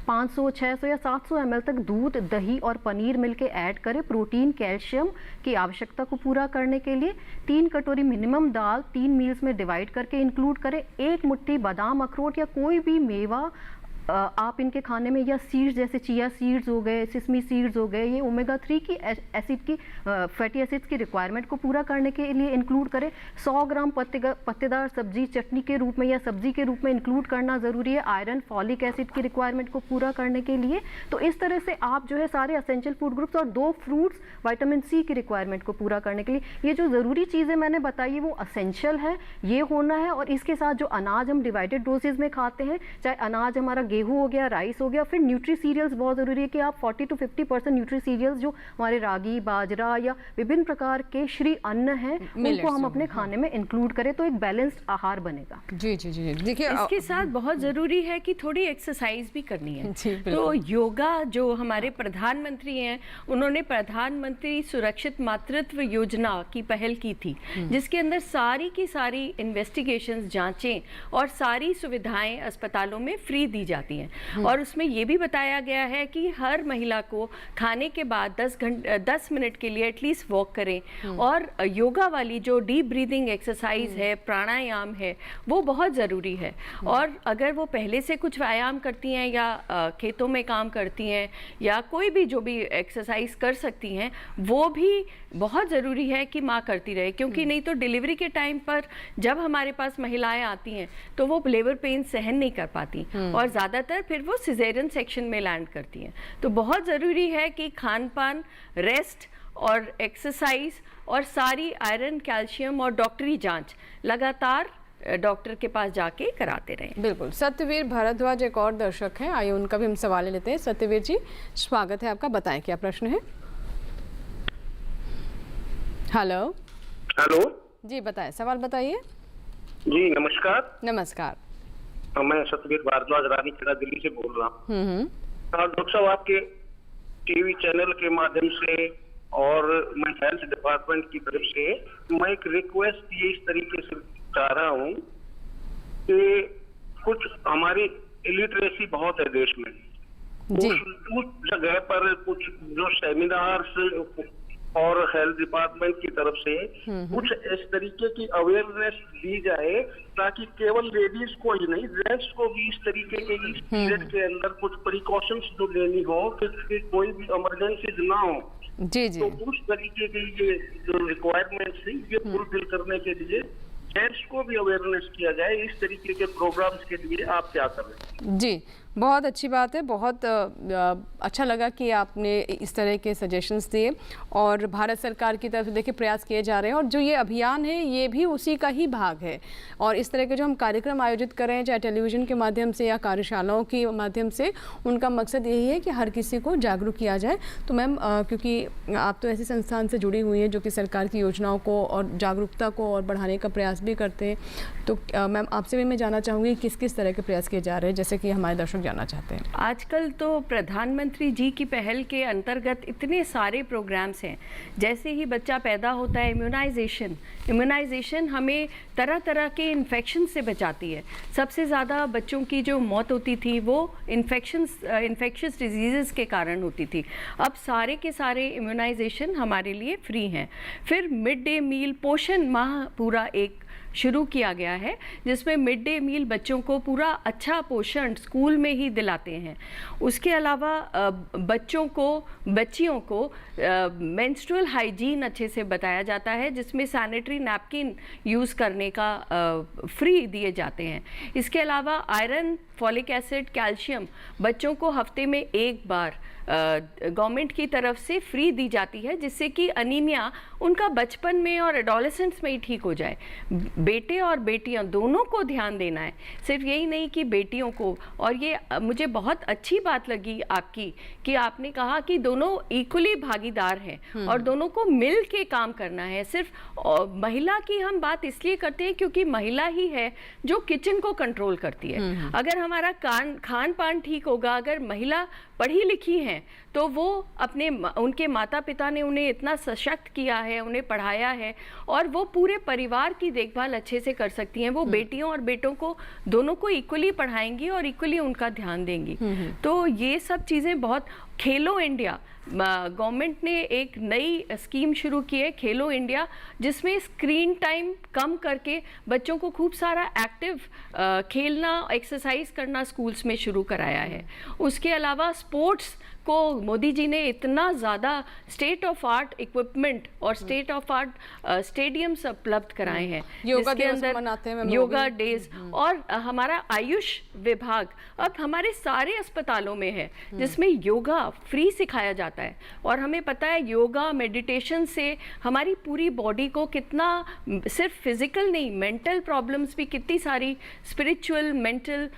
500, 600 या 700 ml तक दूध, दही और पनीर मिलके ऐड करें, प्रोटीन, कैल्शियम की आवश्यकता को पूरा करने के लिए। 3 कटोरी मिनिमम दाल 3 मील्स में डिवाइड करके इंक्लूड करें। 1 मुट्ठी बादाम, अखरोट या कोई भी मेवा आप इनके खाने में, या सीड्स जैसे चिया सीड्स हो गए, सिसमी सीड्स हो गए, ये ओमेगा 3 की एसिड की फैटी एसिड्स की रिक्वायरमेंट को पूरा करने के लिए इंक्लूड करें। 100 ग्राम पत्तेदार सब्जी चटनी के रूप में या सब्जी के रूप में इंक्लूड करना ज़रूरी है, आयरन, फॉलिक एसिड की रिक्वायरमेंट को पूरा करने के लिए। तो इस तरह से आप जो है सारे असेंशियल फूड ग्रुप्स और 2 फ्रूट्स विटामिन सी की रिक्वायरमेंट को पूरा करने के लिए, ये जो ज़रूरी चीज़ें मैंने बताई वो असेंशियल है, ये होना है। और इसके साथ जो अनाज हम डिवाइडेड डोजेज में खाते हैं, चाहे अनाज हमारा गेहूं हो गया, राइस हो गया, फिर न्यूट्री सीरियल्स बहुत ज़रूरी है कि आप 40 to 50% न्यूट्री सीरियल्स जो हमारे रागी, बाजरा या विभिन्न प्रकार के श्री अन्न हैं उनको हम अपने खाने में इंक्लूड करें, तो एक बैलेंस्ड आहार बनेगा। जी जी जी, देखिए इसके साथ बहुत ज़रूरी है कि थोड़ी एक्सरसाइज भी करनी है। तो योगा, जो हमारे प्रधानमंत्री हैं, उन्होंने प्रधानमंत्री सुरक्षित मातृत्व योजना की पहल की थी, जिसके अंदर सारी की सारी इन्वेस्टिगेशंस, जांचें और सारी सुविधाएं अस्पतालों में फ्री दी जाती हैं। और उसमें ये भी बताया गया है कि हर महिला को खाने के बाद 10 मिनट के लिए एटलीस्ट वॉक करें, और योगा वाली जो डीप ब्रीदिंग एक्सरसाइज है, प्राणायाम है, वो बहुत ज़रूरी है। और अगर वो पहले से कुछ व्यायाम करती हैं या खेतों में काम करती हैं या कोई भी जो भी एक्सरसाइज कर सकती हैं, वो भी बहुत ज़रूरी है कि माँ करती रहे, क्योंकि नहीं तो डिलीवरी के टाइम पर जब हमारे पास महिलाएं आती हैं तो वो लेबर पेन सहन नहीं कर पाती और ज़्यादातर फिर वो सिजेरियन सेक्शन में लैंड करती हैं। तो बहुत ज़रूरी है कि खान पान, रेस्ट और एक्सरसाइज और सारी आयरन, कैल्शियम और डॉक्टरी जांच लगातार डॉक्टर के पास जाके कराते रहें। बिल्कुल। सत्यवीर भारद्वाज एक और दर्शक हैं, आइए उनका भी हम सवाल लेते हैं। सत्यवीर जी, स्वागत है आपका, बताएं क्या प्रश्न है। हेलो हेलो जी, बताएं, सवाल बताइए। जी नमस्कार। नमस्कार। मैं सत्यवीर भारद्वाज, रानीखेड़ा, दिल्ली से बोल रहा हूँ। डॉक्टर साहब, आपके टीवी चैनल के माध्यम से और मैं हेल्थ डिपार्टमेंट की तरफ से मैं एक रिक्वेस्ट ये इस तरीके से चाह रहा हूँ कि कुछ हमारी इलिटरेसी बहुत है देश में, उस जगह पर कुछ जो सेमिनार्स और हेल्थ डिपार्टमेंट की तरफ से कुछ इस तरीके की अवेयरनेस दी जाए, ताकि केवल लेडीज को ही नहीं, जेंट्स को भी इस तरीके के इस पीरियड के अंदर कुछ प्रिकॉशंस जो लेनी हो कि कोई भी इमरजेंसीज ना हो। जी जी। तो उस तरीके की ये जो रिक्वायरमेंट्स है ये फुलफिल करने के लिए जेंट्स को भी अवेयरनेस किया जाए। इस तरीके के प्रोग्राम्स के लिए आप क्या कर रहे हैं? जी, बहुत अच्छी बात है, बहुत अच्छा लगा कि आपने इस तरह के सजेशंस दिए और भारत सरकार की तरफ से देखिए प्रयास किए जा रहे हैं, और जो ये अभियान है ये भी उसी का ही भाग है। और इस तरह के जो हम कार्यक्रम आयोजित कर रहे हैं, चाहे टेलीविज़न के माध्यम से या कार्यशालाओं के माध्यम से, उनका मकसद यही है कि हर किसी को जागरूक किया जाए। तो मैम, क्योंकि आप तो ऐसे संस्थान से जुड़ी हुई हैं जो कि सरकार की योजनाओं को और जागरूकता को और बढ़ाने का प्रयास भी करते हैं, तो मैम आपसे भी मैं जानना चाहूँगी किस किस तरह के प्रयास किए जा रहे हैं, जैसे कि हमारे दर्शक जानना चाहते हैं। आजकल तो प्रधानमंत्री जी की पहल के अंतर्गत इतने सारे प्रोग्राम्स हैं। जैसे ही बच्चा पैदा होता है, इम्यूनाइजेशन हमें तरह तरह के इन्फेक्शन से बचाती है। सबसे ज़्यादा बच्चों की जो मौत होती थी वो इन्फेक्शियस डिजीज़ के कारण होती थी। अब सारे के सारे इम्यूनाइजेशन हमारे लिए फ्री हैं। फिर मिड डे मील पोषण माह पूरा एक शुरू किया गया है, जिसमें मिड डे मील बच्चों को पूरा अच्छा पोषण स्कूल में ही दिलाते हैं। उसके अलावा बच्चियों को मेंस्ट्रुअल हाइजीन अच्छे से बताया जाता है, जिसमें सैनिटरी नैपकिन यूज़ करने का फ्री दिए जाते हैं। इसके अलावा आयरन, फॉलिक एसिड, कैल्शियम बच्चों को हफ्ते में एक बार गवर्नमेंट की तरफ से फ्री दी जाती है, जिससे कि अनीमिया उनका बचपन में और एडोलेसेंस में ही ठीक हो जाए। बेटे और बेटियां दोनों को ध्यान देना है, सिर्फ यही नहीं कि बेटियों को। और ये मुझे बहुत अच्छी बात लगी आपकी कि आपने कहा कि दोनों इक्वली भागीदार हैं और दोनों को मिल के काम करना है। सिर्फ महिला की हम बात इसलिए करते हैं क्योंकि महिला ही है जो किचन को कंट्रोल करती है। अगर हमारा खान पान ठीक होगा, अगर महिला पढ़ी लिखी हैं तो वो उनके माता पिता ने उन्हें इतना सशक्त किया है, उन्हें पढ़ाया है और वो पूरे परिवार की देखभाल अच्छे से कर सकती हैं। वो बेटियों और बेटों को दोनों को इक्वली पढ़ाएंगी और इक्वली उनका ध्यान देंगी। तो ये सब चीज़ें बहुत। खेलो इंडिया, गवर्नमेंट ने एक नई स्कीम शुरू की है, खेलो इंडिया, जिसमें स्क्रीन टाइम कम करके बच्चों को खूब सारा एक्टिव खेलना, एक्सरसाइज करना स्कूल्स में शुरू कराया है। उसके अलावा स्पोर्ट्स को मोदी जी ने इतना ज़्यादा स्टेट ऑफ आर्ट इक्विपमेंट और स्टेट ऑफ आर्ट स्टेडियम्स उपलब्ध कराए हैं। योगा जिसके दिवस मनाते हैं, योगा डेज। और हमारा आयुष विभाग अब हमारे सारे अस्पतालों में है, जिसमें योगा फ्री सिखाया जाता है। और हमें पता है योगा मेडिटेशन से हमारी पूरी बॉडी को कितना, सिर्फ फिजिकल नहीं, मेंटल प्रॉब्लम्स भी कितनी सारी, स्पिरिचुअल, मेंटल,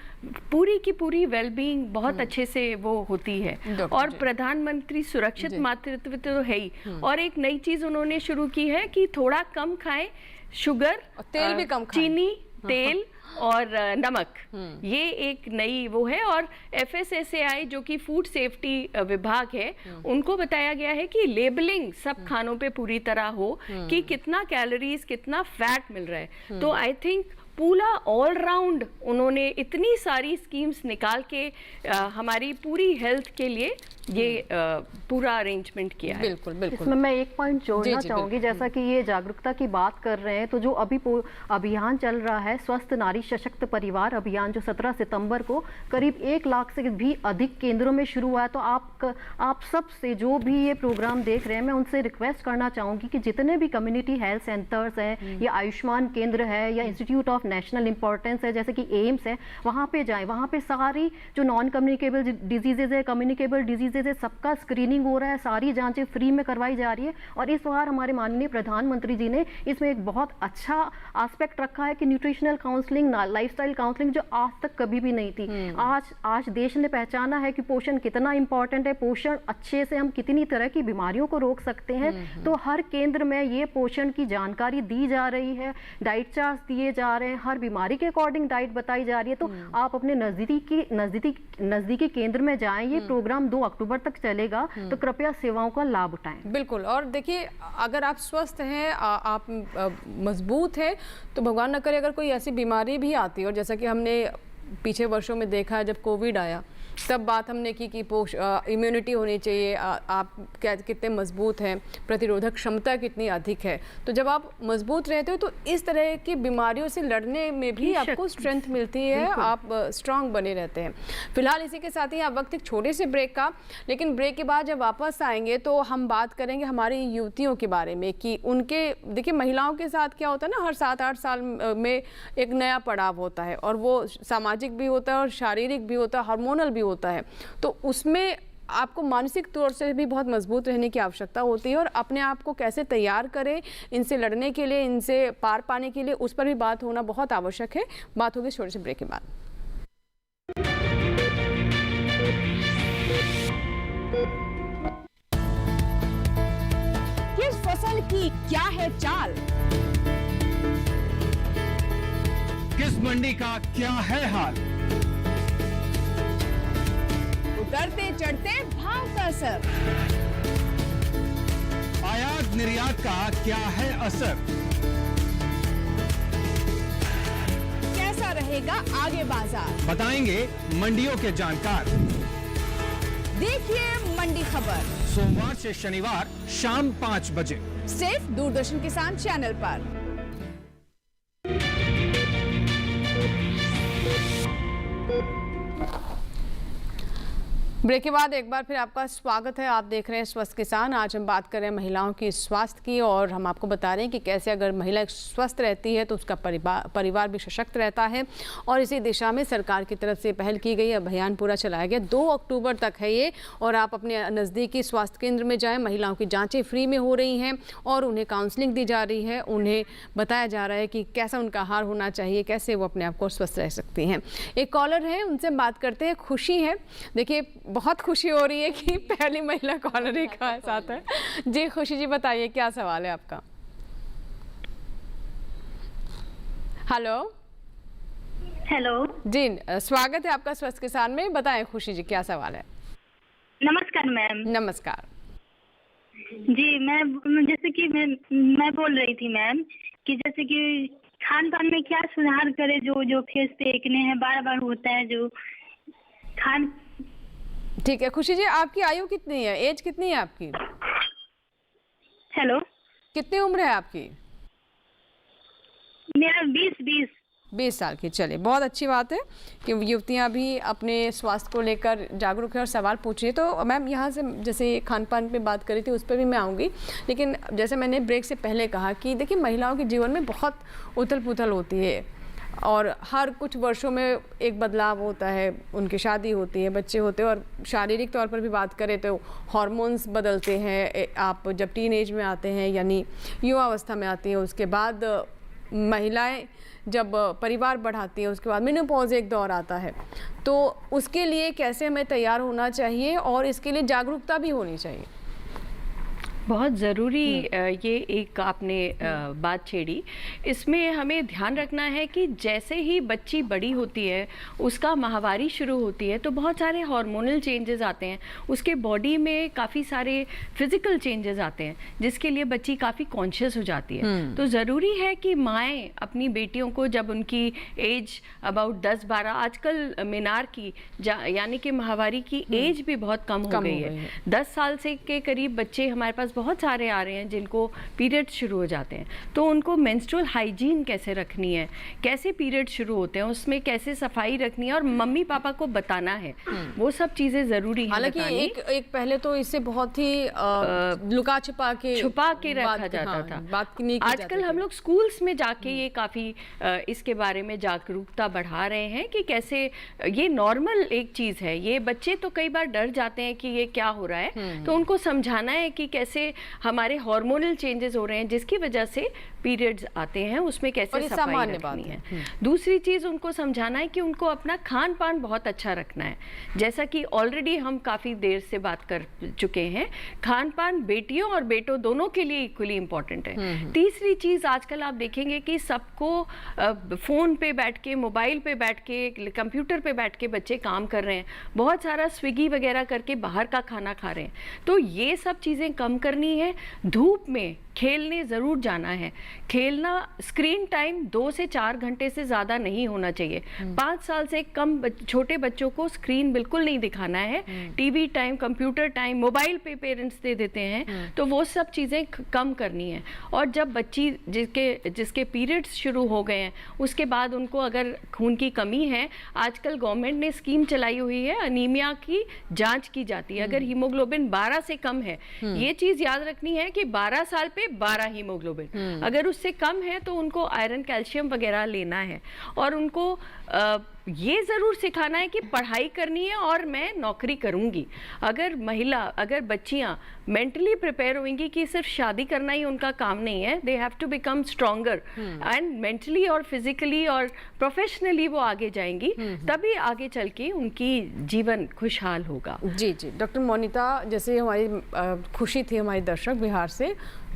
पूरी की पूरी वेलबीइंग बहुत अच्छे से वो होती है। और प्रधानमंत्री सुरक्षित मातृत्व तो है ही, और एक नई चीज उन्होंने शुरू की है कि थोड़ा कम खाएं, शुगर, तेल भी कम खाएं, चीनी, तेल और नमक, ये एक नई वो है। और FSSAI जो कि फूड सेफ्टी विभाग है, उनको बताया गया है कि लेबलिंग सब खानों पे पूरी तरह हो कि कितना कैलोरीज, कितना फैट मिल रहा है। तो आई थिंक पूरा ऑल राउंड उन्होंने इतनी सारी स्कीम्स निकाल के हमारी पूरी हेल्थ के लिए ये पूरा अरेंजमेंट किया है। बिल्कुल बिल्कुल। इसमें मैं एक पॉइंट जोड़ना चाहूँगी, जैसा कि ये जागरूकता की बात कर रहे हैं, तो जो अभी अभियान चल रहा है स्वस्थ नारी सशक्त परिवार अभियान, जो 17 सितंबर को करीब 1 लाख से भी अधिक केंद्रों में शुरू हुआ है। तो आप सब से जो भी ये प्रोग्राम देख रहे हैं, मैं उनसे रिक्वेस्ट करना चाहूँगी कि जितने भी कम्युनिटी हेल्थ सेंटर्स हैं या आयुष्मान केंद्र है या इंस्टीट्यूट ऑफ नेशनल इंपॉर्टेंस है जैसे कि एम्स है, वहाँ पे जाएं। वहाँ पे सारी जो नॉन कम्युनिकेबल डिजीजेज है, कम्युनिकेबल डिजीजेज है, सबका स्क्रीनिंग हो रहा है, सारी जांचें फ्री में करवाई जा रही है। और इस बार हमारे माननीय प्रधानमंत्री जी ने इसमें एक बहुत अच्छा एस्पेक्ट रखा है कि न्यूट्रिशनल काउंसलिंग, लाइफस्टाइल काउंसलिंग, जो आज तक कभी भी नहीं थी। आज देश ने पहचाना है कि पोषण कितना इंपॉर्टेंट है, पोषण अच्छे से हम कितनी तरह की बीमारियों को रोक सकते हैं। तो हर केंद्र में ये पोषण की जानकारी दी जा रही है, डाइट चार्ट दिए जा रहे हैं, हर बीमारी के अकॉर्डिंग डाइट बताई जा रही है। तो आप अपने नजदीकी केंद्र में जाएं। ये प्रोग्राम 2 अक्टूबर तक चलेगा, तो कृपया सेवाओं का लाभ उठाएं। बिल्कुल। और देखिए, अगर आप स्वस्थ हैं, आप मजबूत हैं, तो भगवान न करे अगर कोई ऐसी बीमारी भी आती है, और जैसा कि हमने पीछे वर्षों में देखा है, जब कोविड आया तब बात हमने की कि इम्यूनिटी होनी चाहिए, आप कितने मजबूत हैं, प्रतिरोधक क्षमता कितनी अधिक है। तो जब आप मजबूत रहते हो तो इस तरह की बीमारियों से लड़ने में भी आपको स्ट्रेंथ मिलती है, आप स्ट्रांग बने रहते हैं। फिलहाल इसी के साथ ही आप वक्त एक छोटे से ब्रेक का, लेकिन ब्रेक के बाद जब वापस आएंगे तो हम बात करेंगे हमारी युवतियों के बारे में कि उनके, देखिए महिलाओं के साथ क्या होता है ना, हर 7-8 साल में एक नया पड़ाव होता है, और वो सामाजिक भी होता है और शारीरिक भी होता है, हार्मोनल भी होता है। तो उसमें आपको मानसिक तौर से भी बहुत मजबूत रहने की आवश्यकता होती है, और अपने आप को कैसे तैयार करें इनसे लड़ने के लिए, इनसे पार पाने के लिए, उस पर भी बात होना बहुत आवश्यक है। बात होगी छोटे से ब्रेक के बाद। किस फसल की क्या है चाल, किस मंडी का क्या है हाल, उतरते चढ़ते भाव का असर। आयात निर्यात का क्या है असर? कैसा रहेगा आगे बाजार, बताएंगे मंडियों के जानकार। देखिए मंडी खबर सोमवार से शनिवार शाम 5 बजे सिर्फ दूरदर्शन किसान चैनल पर। ब्रेक के बाद एक बार फिर आपका स्वागत है। आप देख रहे हैं स्वस्थ किसान। आज हम बात कर रहे हैं महिलाओं की स्वास्थ्य की, और हम आपको बता रहे हैं कि कैसे अगर महिला स्वस्थ रहती है तो उसका परिवार भी सशक्त रहता है। और इसी दिशा में सरकार की तरफ से पहल की गई, अभियान पूरा चलाया गया। 2 अक्टूबर तक है ये, और आप अपने नज़दीकी स्वास्थ्य केंद्र में जाएँ। महिलाओं की जाँचें फ्री में हो रही हैं और उन्हें काउंसलिंग दी जा रही है। उन्हें बताया जा रहा है कि कैसा उनका आहार होना चाहिए, कैसे वो अपने आप को स्वस्थ रह सकती हैं। एक कॉलर है, उनसे बात करते हैं। खुशी है, देखिए बहुत खुशी हो रही है कि पहली महिला कॉलर एक साथ है। जी खुशी जी, बताइए क्या सवाल है आपका? हेलो हेलो जी, स्वागत है आपका स्वस्थ किसान में। बताएं खुशी जी, क्या सवाल है? नमस्कार मैम। नमस्कार जी, मैं जैसे कि मैं बोल रही थी मैम कि जैसे कि खान पान में क्या सुधार करे, जो फेस पे एक्ने है बार बार होता है, जो खान। ठीक है खुशी जी, आपकी आयु कितनी है, एज कितनी है आपकी? हेलो, कितनी उम्र है आपकी? मेरा 20 साल की। चलिए, बहुत अच्छी बात है कि युवतियां भी अपने स्वास्थ्य को लेकर जागरूक है और सवाल पूछ रही है। तो मैम यहाँ से जैसे खान पान पे बात करी थी, उस पर भी मैं आऊँगी, लेकिन जैसे मैंने ब्रेक से पहले कहा कि देखिए महिलाओं के जीवन में बहुत उथल पुथल होती है और हर कुछ वर्षों में एक बदलाव होता है। उनकी शादी होती है, बच्चे होते हैं, और शारीरिक तौर पर भी बात करें तो हार्मोन्स बदलते हैं। आप जब टीन एज में आते हैं यानी युवावस्था में आती हैं, उसके बाद महिलाएं जब परिवार बढ़ाती हैं, उसके बाद मेनोपॉज एक दौर आता है। तो उसके लिए कैसे हमें तैयार होना चाहिए और इसके लिए जागरूकता भी होनी चाहिए? बहुत ज़रूरी ये एक आपने बात छेड़ी। इसमें हमें ध्यान रखना है कि जैसे ही बच्ची बड़ी होती है, उसका माहवारी शुरू होती है, तो बहुत सारे हार्मोनल चेंजेस आते हैं, उसके बॉडी में काफ़ी सारे फिज़िकल चेंजेस आते हैं, जिसके लिए बच्ची काफ़ी कॉन्शियस हो जाती है। तो ज़रूरी है कि माएँ अपनी बेटियों को जब उनकी एज अबाउट 10-12, आजकल मीनार की यानी कि माहवारी की एज भी बहुत कम हो गई है। 10 साल से के करीब बच्चे हमारे पास बहुत सारे आ रहे हैं जिनको पीरियड शुरू हो जाते हैं। तो उनको मेंस्ट्रुअल हाइजीन कैसे रखनी है, कैसे पीरियड शुरू होते हैं, उसमें कैसे सफाई रखनी है और मम्मी पापा को बताना है, वो सब चीज़ें ज़रूरी है। हालांकि एक पहले तो इससे बहुत ही लुका छुपा के रखा जाता था, बात नहीं की। आजकल हम लोग स्कूल्स में जाके ये काफ़ी इसके बारे में जागरूकता बढ़ा रहे हैं कि कैसे ये नॉर्मल एक चीज़ है। ये बच्चे तो कई बार डर जाते हैं कि ये क्या हो रहा है, तो उनको समझाना है कि कैसे हमारे हार्मोनल चेंजेस हो रहे हैं जिसकी वजह से पीरियड्स आते हैं, उसमें कैसे सफाई रखनी है। दूसरी चीज़ उनको समझाना है कि उनको अपना खान पान बहुत अच्छा रखना है। जैसा कि ऑलरेडी हम काफ़ी देर से बात कर चुके हैं, खान पान बेटियों और बेटों दोनों के लिए इक्वली इम्पॉर्टेंट है। तीसरी चीज़, आजकल आप देखेंगे कि सबको फ़ोन पे बैठ के, मोबाइल पे बैठ के, कंप्यूटर पे बैठ के बच्चे काम कर रहे हैं, बहुत सारा स्विगी वगैरह करके बाहर का खाना खा रहे हैं। तो ये सब चीज़ें कम करनी है। धूप में खेलने ज़रूर जाना है। खेलना, स्क्रीन टाइम 2 से 4 घंटे से ज़्यादा नहीं होना चाहिए। 5 साल से कम छोटे बच्चों को स्क्रीन बिल्कुल नहीं दिखाना है। TV time, computer time, mobile पे पेरेंट्स दे देते हैं, तो वो सब चीज़ें कम करनी है। और जब बच्ची जिसके पीरियड्स शुरू हो गए हैं, उसके बाद उनको अगर खून की कमी है, आजकल गवर्नमेंट ने स्कीम चलाई हुई है, अनीमिया की जाँच की जाती है। अगर हीमोग्लोबिन 12 से कम है, ये चीज़ याद रखनी है कि 12 साल पे 12 हीमोग्लोबिन, अगर उससे कम है तो उनको आयरन, कैल्शियम वगैरह लेना है। और उनको ये ज़रूर सिखाना है कि पढ़ाई करनी है और मैं नौकरी करूँगी। अगर बच्चियाँ मेंटली प्रिपेयर होंगी कि सिर्फ शादी करना ही उनका काम नहीं है, they have to become stronger and mentally और फिजिकली और प्रोफेशनली वो आगे जाएंगी, तभी आगे चल के उनकी जीवन खुशहाल होगा। जी जी, डॉक्टर मोनिता, जैसे हमारी खुशी थी, हमारी दर्शक बिहार से,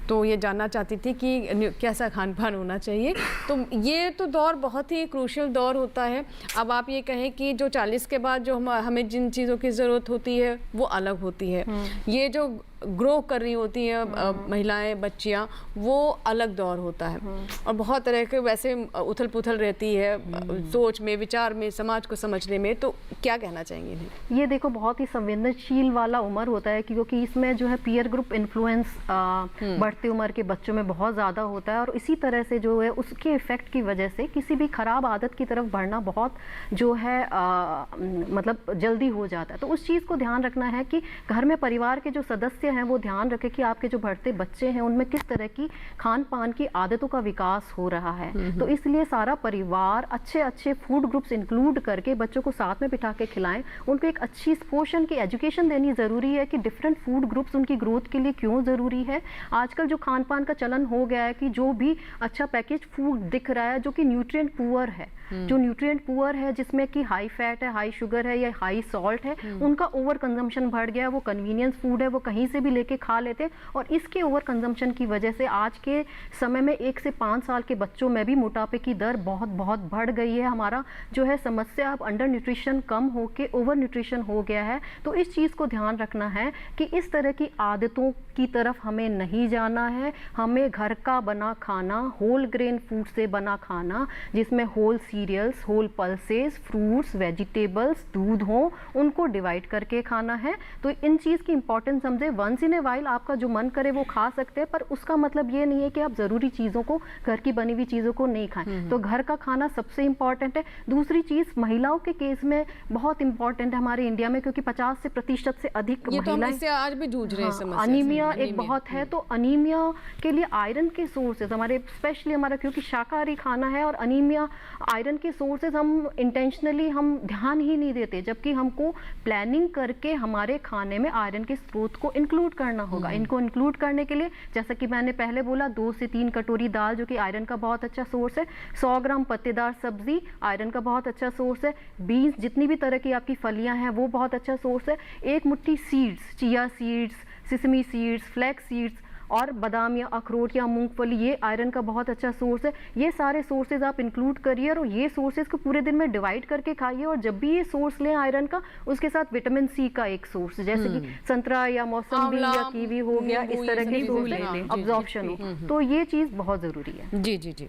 तो ये जानना चाहती थी कि कैसा खान पान होना चाहिए। तो ये तो दौर बहुत ही क्रूशियल दौर होता है। अब आप ये कहें कि जो 40 के बाद जो हमें जिन चीज़ों की ज़रूरत होती है वो अलग होती है, ये जो ग्रो कर रही होती हैं महिलाएं, बच्चियां, वो अलग दौर होता है और बहुत तरह के वैसे उथल पुथल रहती है सोच में, विचार में, समाज को समझने में। तो क्या कहना चाहेंगे इन्हें? ये देखो बहुत ही संवेदनशील वाला उम्र होता है, क्योंकि इसमें जो है पीयर ग्रुप इन्फ्लुएंस बढ़ती उम्र के बच्चों में बहुत ज़्यादा होता है और इसी तरह से जो है उसके इफ़ेक्ट की वजह से किसी भी ख़राब आदत की तरफ बढ़ना बहुत जो है मतलब जल्दी हो जाता है। तो उस चीज़ को ध्यान रखना है कि घर में परिवार के जो सदस्य हैं वो ध्यान रखें कि आपके जो बढ़ते बच्चे हैं उनमें किस तरह की खान पान की आदतों का विकास हो रहा है। तो इसलिए सारा परिवार अच्छे अच्छे फूड ग्रुप्स इंक्लूड करके बच्चों को साथ में बिठा के खिलाएं। उनको एक अच्छी पोषण की एजुकेशन देनी ज़रूरी है कि डिफरेंट फूड ग्रुप्स उनकी ग्रोथ के लिए क्यों ज़रूरी है। आजकल जो खान पान का चलन हो गया है कि जो भी अच्छा पैकेज फूड दिख रहा है जो कि न्यूट्रिएंट पुअर है, जो न्यूट्रिएंट पुअर है, जिसमें कि हाई फैट है, हाई शुगर है या हाई सॉल्ट है, उनका ओवर कंजम्पशन बढ़ गया है। वो कन्वीनियंस फूड है, वो कहीं से भी लेके खा लेते हैं और इसके ओवर कंजम्पशन की वजह से आज के समय में 1 से 5 साल के बच्चों में भी मोटापे की दर बहुत बहुत बढ़ गई है। हमारा जो है समस्या अब अंडर न्यूट्रिशन कम होके ओवर न्यूट्रिशन हो गया है। तो इस चीज़ को ध्यान रखना है कि इस तरह की आदतों की तरफ हमें नहीं जाना है। हमें घर का बना खाना, होल ग्रेन फूड से बना खाना, जिसमें whole cereals, whole pulses, fruits, vegetables, दूध हो, उनको डिवाइड करके खाना है। तो इन चीज़ की इंपॉर्टेंस समझे। वंस इन ए वाइल आपका जो मन करे वो खा सकते हैं, पर उसका मतलब ये नहीं है कि आप ज़रूरी चीज़ों को, घर की बनी हुई चीज़ों को नहीं खाएं। तो घर का खाना सबसे इम्पॉर्टेंट है। दूसरी चीज़ महिलाओं के केस में बहुत इंपॉर्टेंट है हमारे इंडिया में, क्योंकि 50% से अधिक महिलाएं आज भी जूझ रहे हैं। अनीमिया एक बहुत है। तो अनीमिया के लिए आयरन के सोर्सेज हमारे, स्पेशली हमारा क्योंकि शाकाहारी खाना है और अनीमिया आयरन के सोर्सेज हम इंटेंशनली हम ध्यान ही नहीं देते, जबकि हमको प्लानिंग करके हमारे खाने में आयरन के स्रोत को इंक्लूड करना होगा। इनको इंक्लूड करने के लिए जैसा कि मैंने पहले बोला 2 से 3 कटोरी दाल जो कि आयरन का बहुत अच्छा सोर्स है, 100 ग्राम पत्तेदार सब्जी आयरन का बहुत अच्छा सोर्स है, बीन्स जितनी भी तरह की आपकी फलियां हैं वो बहुत अच्छा सोर्स है, 1 मुट्ठी seeds, chia seeds, sesame seeds, flax seeds और बादाम या अखरोट या मूंगफली, ये आयरन का बहुत अच्छा सोर्स है। ये सारे सोर्सेज आप इंक्लूड करिए और ये सोर्सेज को पूरे दिन में डिवाइड करके खाइए। और जब भी ये सोर्स लें आयरन का, उसके साथ विटामिन सी का एक सोर्स जैसे कि संतरा या मौसमी या कीवी हो गया, इस तरह के सोर्स अब्जॉर्प्शन हो, तो ये चीज़ बहुत ज़रूरी है। जी जी जी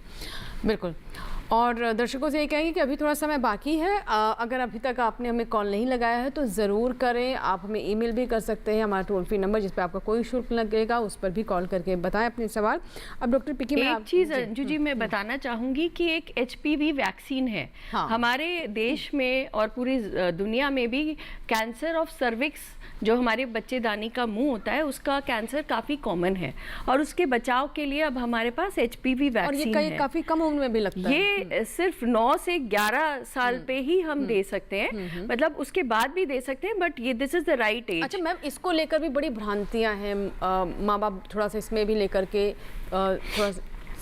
बिल्कुल। और दर्शकों से ये कहेंगे कि अभी थोड़ा समय बाकी है। अगर अभी तक आपने हमें कॉल नहीं लगाया है तो ज़रूर करें। आप हमें ईमेल भी कर सकते हैं, हमारा टोल फ्री नंबर जिस पे आपका कोई शुल्क लगेगा उस पर भी कॉल करके बताएं अपने सवाल। अब डॉक्टर पिकी में एक चीज़ अंजू जी मैं बताना चाहूँगी कि एक HPV वैक्सीन है हमारे देश में और पूरी दुनिया में भी। कैंसर ऑफ सर्विक्स जो हमारे बच्चेदानी का मुंह होता है उसका कैंसर काफ़ी कॉमन है और उसके बचाव के लिए अब हमारे पास HPV वैक्सीन है। काफ़ी कम उम्र में भी लगता है। ये सिर्फ 9 से 11 साल पे ही हम दे सकते हैं, मतलब उसके बाद भी दे सकते हैं, बट ये this is the right age. अच्छा मैम, इसको लेकर भी बड़ी भ्रांतियां हैं, माँ बाप थोड़ा सा इसमें भी लेकर के थोड़ा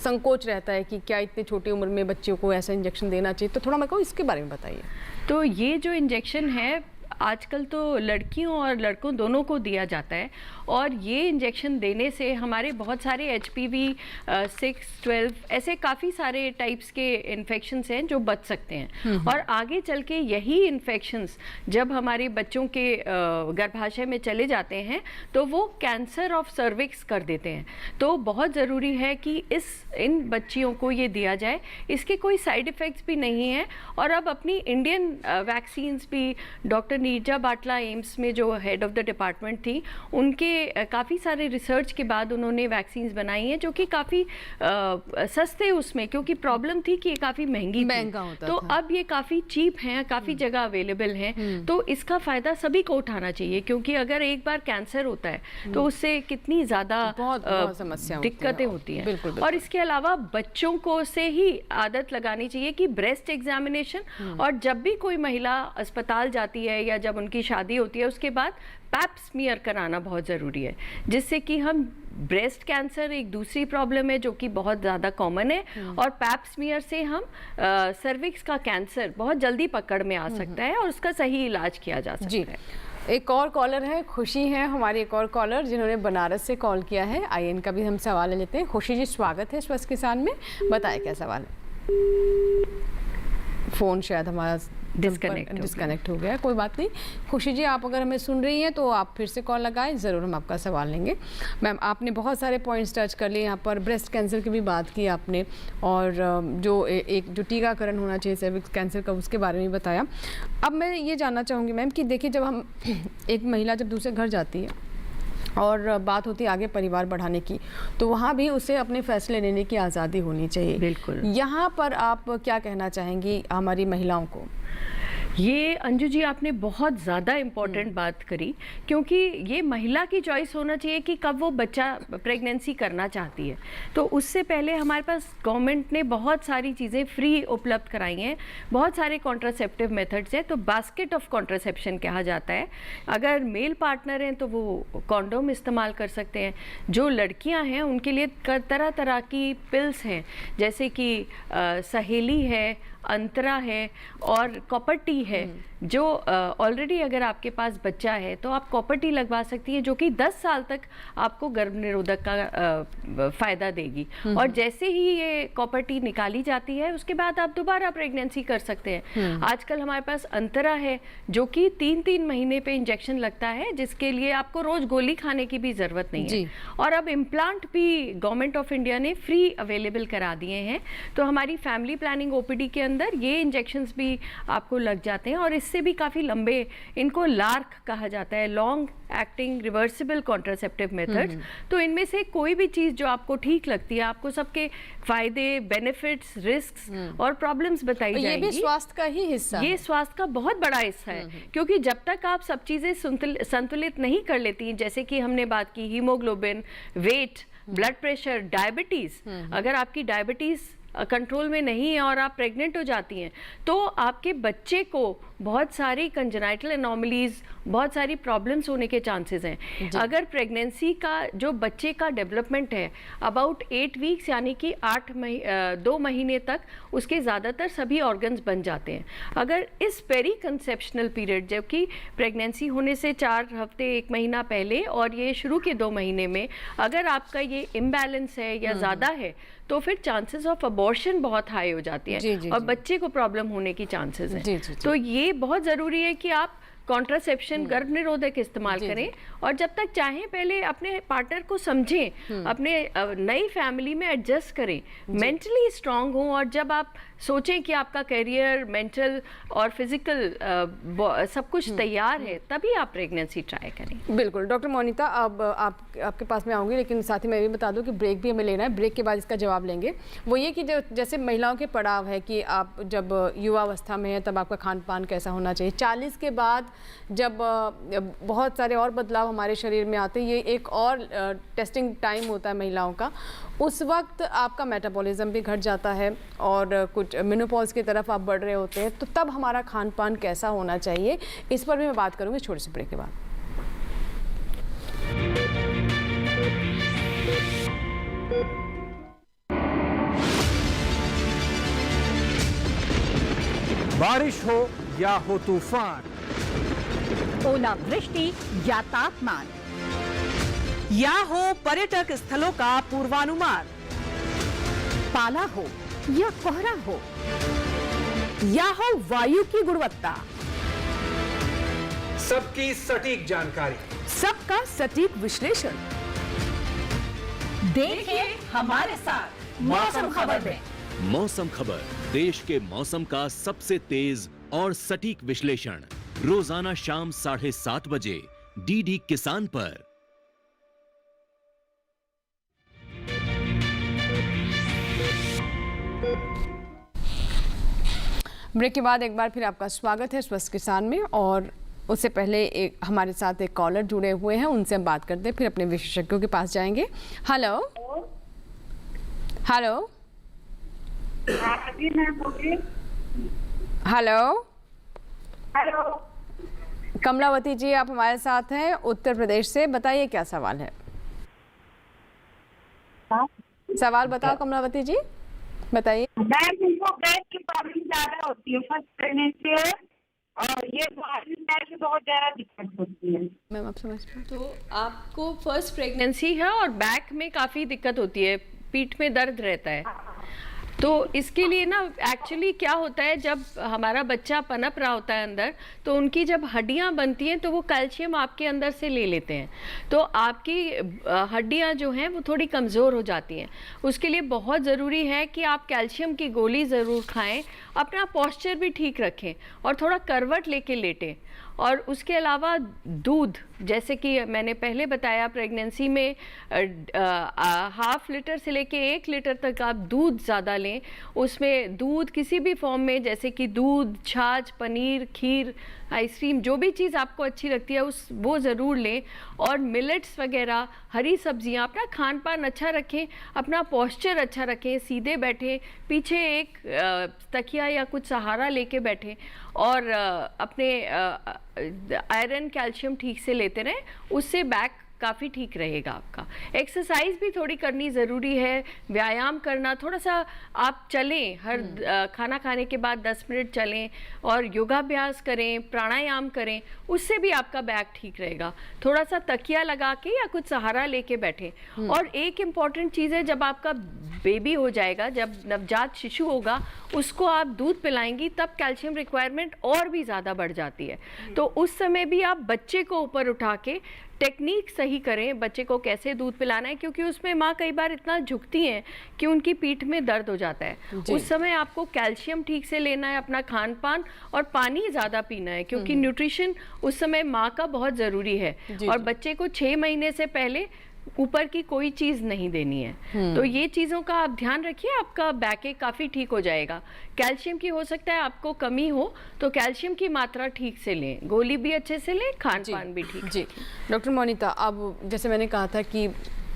संकोच रहता है कि क्या इतनी छोटी उम्र में बच्चों को ऐसा इंजेक्शन देना चाहिए, तो थोड़ा मेरे को इसके बारे में बताइए। तो ये जो इंजेक्शन है आजकल तो लड़कियों और लड़कों दोनों को दिया जाता है और ये इंजेक्शन देने से हमारे बहुत सारे HPV 6, 12 ऐसे काफ़ी सारे टाइप्स के इन्फेक्शंस हैं जो बच सकते हैं। और आगे चल के यही इन्फेक्शंस जब हमारे बच्चों के गर्भाशय में चले जाते हैं तो वो कैंसर ऑफ सर्विक्स कर देते हैं। तो बहुत ज़रूरी है कि इन बच्चियों को ये दिया जाए। इसके कोई साइड इफ़ेक्ट्स भी नहीं है। और अब अपनी इंडियन वैक्सीन्स भी डॉक्टर नीरजा बाटला एम्स में जो हेड ऑफ द डिपार्टमेंट थी, उनके काफ़ी सारे रिसर्च के बाद उन्होंने वैक्सीन्स बनाई हैं जो कि काफ़ी सस्ते उसमें, क्योंकि प्रॉब्लम थी कि ये काफ़ी महंगा होता तो था। अब ये काफ़ी चीप हैं, काफ़ी जगह अवेलेबल हैं। तो इसका फ़ायदा सभी को उठाना चाहिए, क्योंकि अगर एक बार कैंसर होता है तो उससे कितनी ज़्यादा दिक्कतें होती हैं। और इसके अलावा बच्चों को से ही आदत लगानी चाहिए कि ब्रेस्ट एग्जामिनेशन, और जब भी कोई महिला अस्पताल जाती है या जब उनकी शादी होती है उसके बाद पैप स्मीयर कराना बहुत ज़रूरी है, जिससे कि हम ब्रेस्ट कैंसर एक दूसरी प्रॉब्लम है जो कि बहुत ज़्यादा कॉमन है, और पैप स्मीयर से हम सर्विक्स का कैंसर बहुत जल्दी पकड़ में आ सकता है और उसका सही इलाज किया जा सकता है। एक और कॉलर है, खुशी है हमारी एक और कॉलर जिन्होंने बनारस से कॉल किया है। आइए इनका भी हम सवाल ले लेते हैं। खुशी जी, स्वागत है स्वस्थ किसान में, बताएं क्या सवाल है। फ़ोन शायद हमारा डिस्कनेक्ट हो गया, कोई बात नहीं। खुशी जी, आप अगर हमें सुन रही हैं तो आप फिर से कॉल लगाएं, ज़रूर हम आपका सवाल लेंगे। मैम, आपने बहुत सारे पॉइंट्स टच कर लिए यहाँ पर, ब्रेस्ट कैंसर की भी बात की आपने, और जो एक जो टीकाकरण होना चाहिए सर्विक्स कैंसर का, उसके बारे में बताया। अब मैं ये जानना चाहूँगी मैम कि देखिए, जब हम एक महिला जब दूसरे घर जाती है और बात होती है आगे परिवार बढ़ाने की, तो वहाँ भी उसे अपने फैसले लेने की आज़ादी होनी चाहिए। बिल्कुल। यहाँ पर आप क्या कहना चाहेंगी हमारी महिलाओं को? ये अंजू जी, आपने बहुत ज़्यादा इम्पॉर्टेंट बात करी, क्योंकि ये महिला की चॉइस होना चाहिए कि कब वो बच्चा प्रेगनेंसी करना चाहती है। तो उससे पहले हमारे पास गवर्नमेंट ने बहुत सारी चीज़ें फ्री उपलब्ध कराई हैं, बहुत सारे कॉन्ट्रासेप्टिव मेथड्स हैं। तो बास्केट ऑफ कॉन्ट्रासेप्शन कहा जाता है। अगर मेल पार्टनर हैं तो वो कॉन्डोम इस्तेमाल कर सकते हैं। जो लड़कियां हैं उनके लिए तरह तरह की पिल्स हैं, जैसे कि सहेली है, अंतरा है और कॉपर टी है। जो ऑलरेडी अगर आपके पास बच्चा है तो आप कॉपर टी लगवा सकती है, जो कि 10 साल तक आपको गर्भ निरोधक का फ़ायदा देगी। और जैसे ही ये कॉपर टी निकाली जाती है, उसके बाद आप दोबारा प्रेगनेंसी कर सकते हैं। आजकल हमारे पास अंतरा है, जो कि 3-3 महीने पे इंजेक्शन लगता है, जिसके लिए आपको रोज़ गोली खाने की भी ज़रूरत नहीं है। और अब इम्प्लांट भी गवर्नमेंट ऑफ इंडिया ने फ्री अवेलेबल करा दिए हैं। तो हमारी फैमिली प्लानिंग OPD के अंदर ये इंजेक्शंस भी आपको लग जाते हैं, और इससे भी काफ़ी लंबे, इनको लार्क कहा जाता है, long acting reversible contraceptive methods. तो इनमें से कोई भी चीज़ जो आपको ठीक लगती है, आपको सबके फायदे, बेनिफिट्स, रिस्क्स और प्रॉब्लम्स बताई जाएंगी। ये भी स्वास्थ्य का ही हिस्सा है। ये स्वास्थ्य का बहुत बड़ा हिस्सा है, क्योंकि जब तक आप सब चीज़ें संतुलित नहीं कर लेती, जैसे कि हमने बात की haemoglobin, weight, blood pressure, diabetes, अगर आपकी डायबिटीज़ कंट्रोल में नहीं है और आप प्रेग्नेंट हो जाती हैं, तो आपके बच्चे को बहुत सारी कंजेनाइटल एनोमलीज, बहुत सारी प्रॉब्लम्स होने के चांसेस हैं। अगर प्रेगनेंसी का जो बच्चे का डेवलपमेंट है अबाउट 8 वीक्स, यानी कि 2 महीने तक उसके ज़्यादातर सभी ऑर्गन्स बन जाते हैं। अगर इस पेरी कंसेप्शनल पीरियड, जबकि प्रेगनेंसी होने से 4 हफ्ते 1 महीना पहले और ये शुरू के 2 महीने में अगर आपका ये इम्बैलेंस है या ज़्यादा है, तो फिर चांसेस ऑफ अबॉर्शन बहुत हाई हो जाती है और बच्चे को प्रॉब्लम होने की चांसेस हैं। तो ये बहुत ज़रूरी है कि आप कॉन्ट्रासेप्शन, गर्भ निरोधक इस्तेमाल करें, और जब तक चाहें पहले अपने पार्टनर को समझें, अपने नई फैमिली में एडजस्ट करें, मेंटली स्ट्रांग हों, और जब आप सोचें कि आपका करियर, मेंटल और फिजिकल सब कुछ तैयार है, तभी आप प्रेगनेंसी ट्राई करें। बिल्कुल। डॉक्टर मोनिता, अब आपके पास में आऊँगी, लेकिन साथ ही मैं भी बता दूं कि ब्रेक भी हमें लेना है। ब्रेक के बाद इसका जवाब लेंगे। वो ये कि जैसे महिलाओं के पड़ाव है कि आप जब युवावस्था में है तब आपका खान पान कैसा होना चाहिए, 40 के बाद जब बहुत सारे और बदलाव हमारे शरीर में आते हैं, ये एक और टेस्टिंग टाइम होता है महिलाओं का, उस वक्त आपका मेटाबॉलिज्म भी घट जाता है और कुछ मेनोपॉज की तरफ आप बढ़ रहे होते हैं, तो तब हमारा खान पान कैसा होना चाहिए, इस पर भी मैं बात करूँगी छोटे से ब्रेक के बाद। बारिश हो या हो तूफान, ओलावृष्टि या तापमान, या हो पर्यटक स्थलों का पूर्वानुमान, पाला हो या कोहरा हो, या हो वायु की गुणवत्ता, सबकी सटीक जानकारी, सबका सटीक विश्लेषण। देखिए हमारे साथ मौसम खबर में। मौसम खबर, देश के मौसम का सबसे तेज और सटीक विश्लेषण, रोजाना शाम 7:30 बजे DD किसान पर। ब्रेक के बाद एक बार फिर आपका स्वागत है स्वस्थ किसान में, और उससे पहले हमारे साथ एक कॉलर जुड़े हुए हैं, उनसे हम बात करते हैं, फिर अपने विशेषज्ञों के पास जाएंगे। Hello hello hello hello, Kamlavati ji, आप हमारे साथ हैं उत्तर प्रदेश से, बताइए क्या सवाल है। सवाल बताओ कमलावती जी, बताइए। मैम, उनको गैस की प्रॉब्लम ज्यादा होती है, फर्स्ट प्रेगनेंसी है और ये पैर से बहुत ज़्यादा दिक्कत होती है। मैम आप समझ पाए? तो आपको फर्स्ट प्रेगनेंसी है और बैक में काफ़ी दिक्कत होती है, पीठ में दर्द रहता है। तो इसके लिए ना एक्चुअली क्या होता है, जब हमारा बच्चा पनप रहा होता है अंदर, तो उनकी जब हड्डियां बनती हैं तो वो कैल्शियम आपके अंदर से ले लेते हैं, तो आपकी हड्डियां जो हैं वो थोड़ी कमज़ोर हो जाती हैं। उसके लिए बहुत ज़रूरी है कि आप कैल्शियम की गोली ज़रूर खाएं, अपना पोस्चर भी ठीक रखें और थोड़ा करवट लेके लेटें। और उसके अलावा दूध, जैसे कि मैंने पहले बताया, प्रेगनेंसी में 1/2 लीटर से लेके 1 लीटर तक आप दूध ज़्यादा लें। उसमें दूध किसी भी फॉर्म में, जैसे कि दूध, छाछ, पनीर, खीर, आइसक्रीम, जो भी चीज़ आपको अच्छी लगती है वो ज़रूर लें। और मिलेट्स वगैरह, हरी सब्जियां, अपना खान पान अच्छा रखें, अपना पोस्चर अच्छा रखें, सीधे बैठें, पीछे एक तकिया या कुछ सहारा लेके बैठें और अपने आयरन कैल्शियम ठीक से लेते रहें, उससे बैक काफ़ी ठीक रहेगा आपका। एक्सरसाइज भी थोड़ी करनी ज़रूरी है, व्यायाम करना, थोड़ा सा आप चलें, हर खाना खाने के बाद 10 मिनट चलें और योगाभ्यास करें, प्राणायाम करें, उससे भी आपका बैक ठीक रहेगा। थोड़ा सा तकिया लगा के या कुछ सहारा लेके बैठें। और एक इम्पॉर्टेंट चीज़ है, जब आपका बेबी हो जाएगा, जब नवजात शिशु होगा, उसको आप दूध पिलाएंगी, तब कैल्शियम रिक्वायरमेंट और भी ज़्यादा बढ़ जाती है। तो उस समय भी आप बच्चे को ऊपर उठा के टेक्निक सही करें, बच्चे को कैसे दूध पिलाना है, क्योंकि उसमें माँ कई बार इतना झुकती हैं कि उनकी पीठ में दर्द हो जाता है। उस समय आपको कैल्शियम ठीक से लेना है, अपना खान पान और पानी ज़्यादा पीना है, क्योंकि न्यूट्रिशन उस समय माँ का बहुत ज़रूरी है। और बच्चे को 6 महीने से पहले ऊपर की कोई चीज़ नहीं देनी है। तो ये चीज़ों का आप ध्यान रखिए, आपका बैक काफ़ी ठीक हो जाएगा। कैल्शियम की हो सकता है आपको कमी हो, तो कैल्शियम की मात्रा ठीक से लें, गोली भी अच्छे से लें, खान पान भी ठीक। जी डॉक्टर मोनिता, अब जैसे मैंने कहा था कि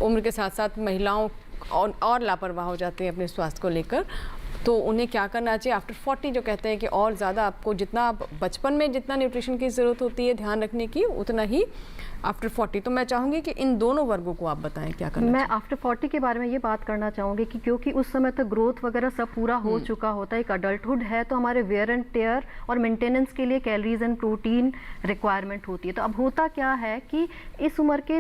उम्र के साथ साथ महिलाओं और लापरवाह हो जाते हैं अपने स्वास्थ्य को लेकर, तो उन्हें क्या करना चाहिए आफ्टर 40, जो कहते हैं कि और ज़्यादा आपको जितना बचपन में जितना न्यूट्रिशन की ज़रूरत होती है ध्यान रखने की, उतना ही आफ्टर 40। तो मैं चाहूँगी कि इन दोनों वर्गों को आप बताएं क्या करना मैं आफ्टर 40 के बारे में ये बात करना चाहूँगी कि क्योंकि उस समय तक ग्रोथ वगैरह सब पूरा हो चुका होता है, एक अडल्टहुड है, तो हमारे वेयर एंड टेयर और मेंटेनेंस के लिए कैलोरीज एंड प्रोटीन रिक्वायरमेंट होती है। तो अब होता क्या है कि इस उम्र के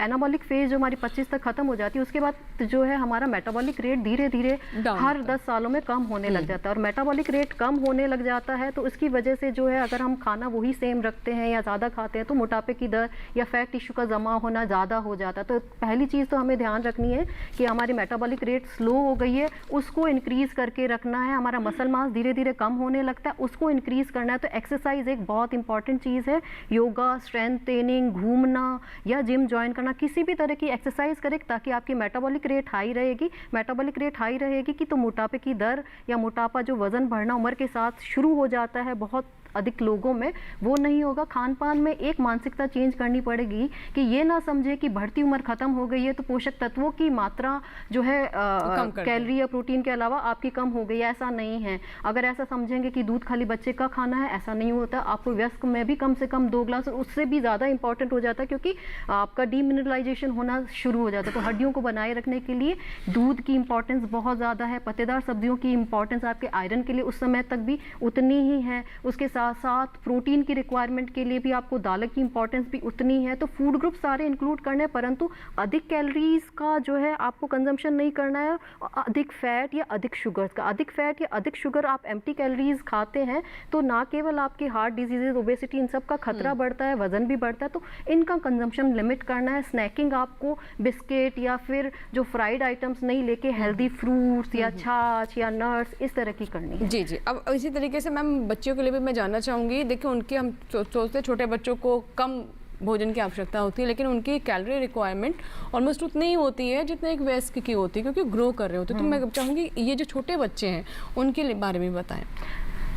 एनाबॉलिक फेज जो हमारी 25 तक खत्म हो जाती है, उसके बाद जो है हमारा मेटाबॉलिक रेट धीरे धीरे हर 10 सालों में कम होने लग जाता है। और मेटाबॉलिक रेट कम होने लग जाता है तो उसकी वजह से जो है, अगर हम खाना वही सेम रखते हैं या ज़्यादा खाते हैं, तो मोटापे की दर या फैट टिश्यू का जमा होना ज़्यादा हो जाता है। तो पहली चीज़ तो हमें ध्यान रखनी है कि हमारी मेटाबॉलिक रेट स्लो हो गई है, उसको इंक्रीज करके रखना है। हमारा मसल मास धीरे धीरे कम होने लगता है, उसको इंक्रीज करना है। तो एक्सरसाइज एक बहुत इंपॉर्टेंट चीज़ है। योगा, स्ट्रेंथ ट्रेनिंग, घूमना या जिम ज्वाइन करना, किसी भी तरह की एक्सरसाइज करें ताकि आपकी मेटाबॉलिक रेट हाई रहेगी। मेटाबॉलिक रेट हाई रहेगी कि तो मोटापे की दर या मोटापा जो वजन बढ़ना उम्र के साथ शुरू हो जाता है बहुत अधिक लोगों में, वो नहीं होगा। खान पान में एक मानसिकता चेंज करनी पड़ेगी कि ये ना समझे कि बढ़ती उम्र खत्म हो गई है तो पोषक तत्वों की मात्रा जो है कैलोरी या प्रोटीन के अलावा आपकी कम हो गई है, ऐसा नहीं है। अगर ऐसा समझेंगे कि दूध खाली बच्चे का खाना है, ऐसा नहीं होता। आपको वयस्क में भी कम से कम 2 ग्लास, उससे भी ज़्यादा इंपॉर्टेंट हो जाता है, क्योंकि आपका डीमिनरलाइजेशन होना शुरू हो जाता है। तो हड्डियों को बनाए रखने के लिए दूध की इंपॉर्टेंस बहुत ज़्यादा है। पत्तेदार सब्जियों की इंपॉर्टेंस आपके आयरन के लिए उस समय तक भी उतनी ही है। उसके साथ साथ प्रोटीन की रिक्वायरमेंट के लिए भी आपको दाल की इंपॉर्टेंस भी उतनी है। तो फूड ग्रुप सारे इंक्लूड करने हैं, परंतु अधिक कैलोरीज का जो है आपको कंजम्पशन नहीं करना है। अधिक फैट या अधिक शुगर का, अधिक फैट या अधिक शुगर आप एम्प्टी कैलोरीज खाते हैं तो ना केवल आपके हार्ट डिजीजेज, ओबेसिटी, इन सब का खतरा बढ़ता है, वजन भी बढ़ता है। तो इनका कंजम्पशन लिमिट करना है। स्नैकिंग आपको बिस्किट या फिर जो फ्राइड आइटम्स नहीं लेके हेल्दी फ्रूट्स या छाछ या नट्स इस तरह की करनी है। जी। अब इसी तरीके से मैम बच्चियों के लिए भी मैं जानना चाहूँगी, देखिए उनके हम सोचते छोटे बच्चों को कम भोजन की आवश्यकता होती है, लेकिन उनकी कैलोरी रिक्वायरमेंट ऑलमोस्ट उतनी ही होती है जितना एक वयस्क की होती है, क्योंकि ग्रो कर रहे होते हैं। तो मैं चाहूँगी ये जो छोटे बच्चे हैं उनके बारे में बताएं।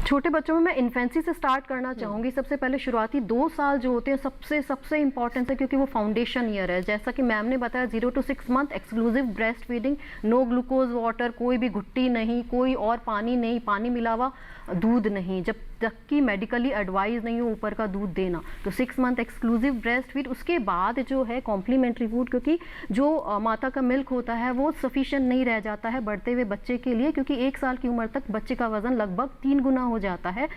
छोटे बच्चों में मैं इन्फेंसी से स्टार्ट करना चाहूँगी। सबसे पहले शुरुआती 2 साल जो होते हैं सबसे इंपॉर्टेंट है, क्योंकि वो फाउंडेशन ईयर है। जैसा कि मैम ने बताया, 0 to 6 month exclusive breast feeding, no glucose water, कोई भी घुट्टी नहीं, कोई और पानी नहीं, पानी मिला हुआ दूध नहीं। जब तक की मेडिकली एडवाइस नहीं हो ऊपर का दूध देना, तो 6 मंथ एक्सक्लूसिव ब्रेस्ट फीड। उसके बाद जो है कॉम्प्लीमेंट्री फूड, क्योंकि जो माता का मिल्क होता है वो सफिशिएंट नहीं रह जाता है बढ़ते हुए बच्चे के लिए, क्योंकि 1 साल की उम्र तक बच्चे का वजन लगभग 3 गुना हो जाता है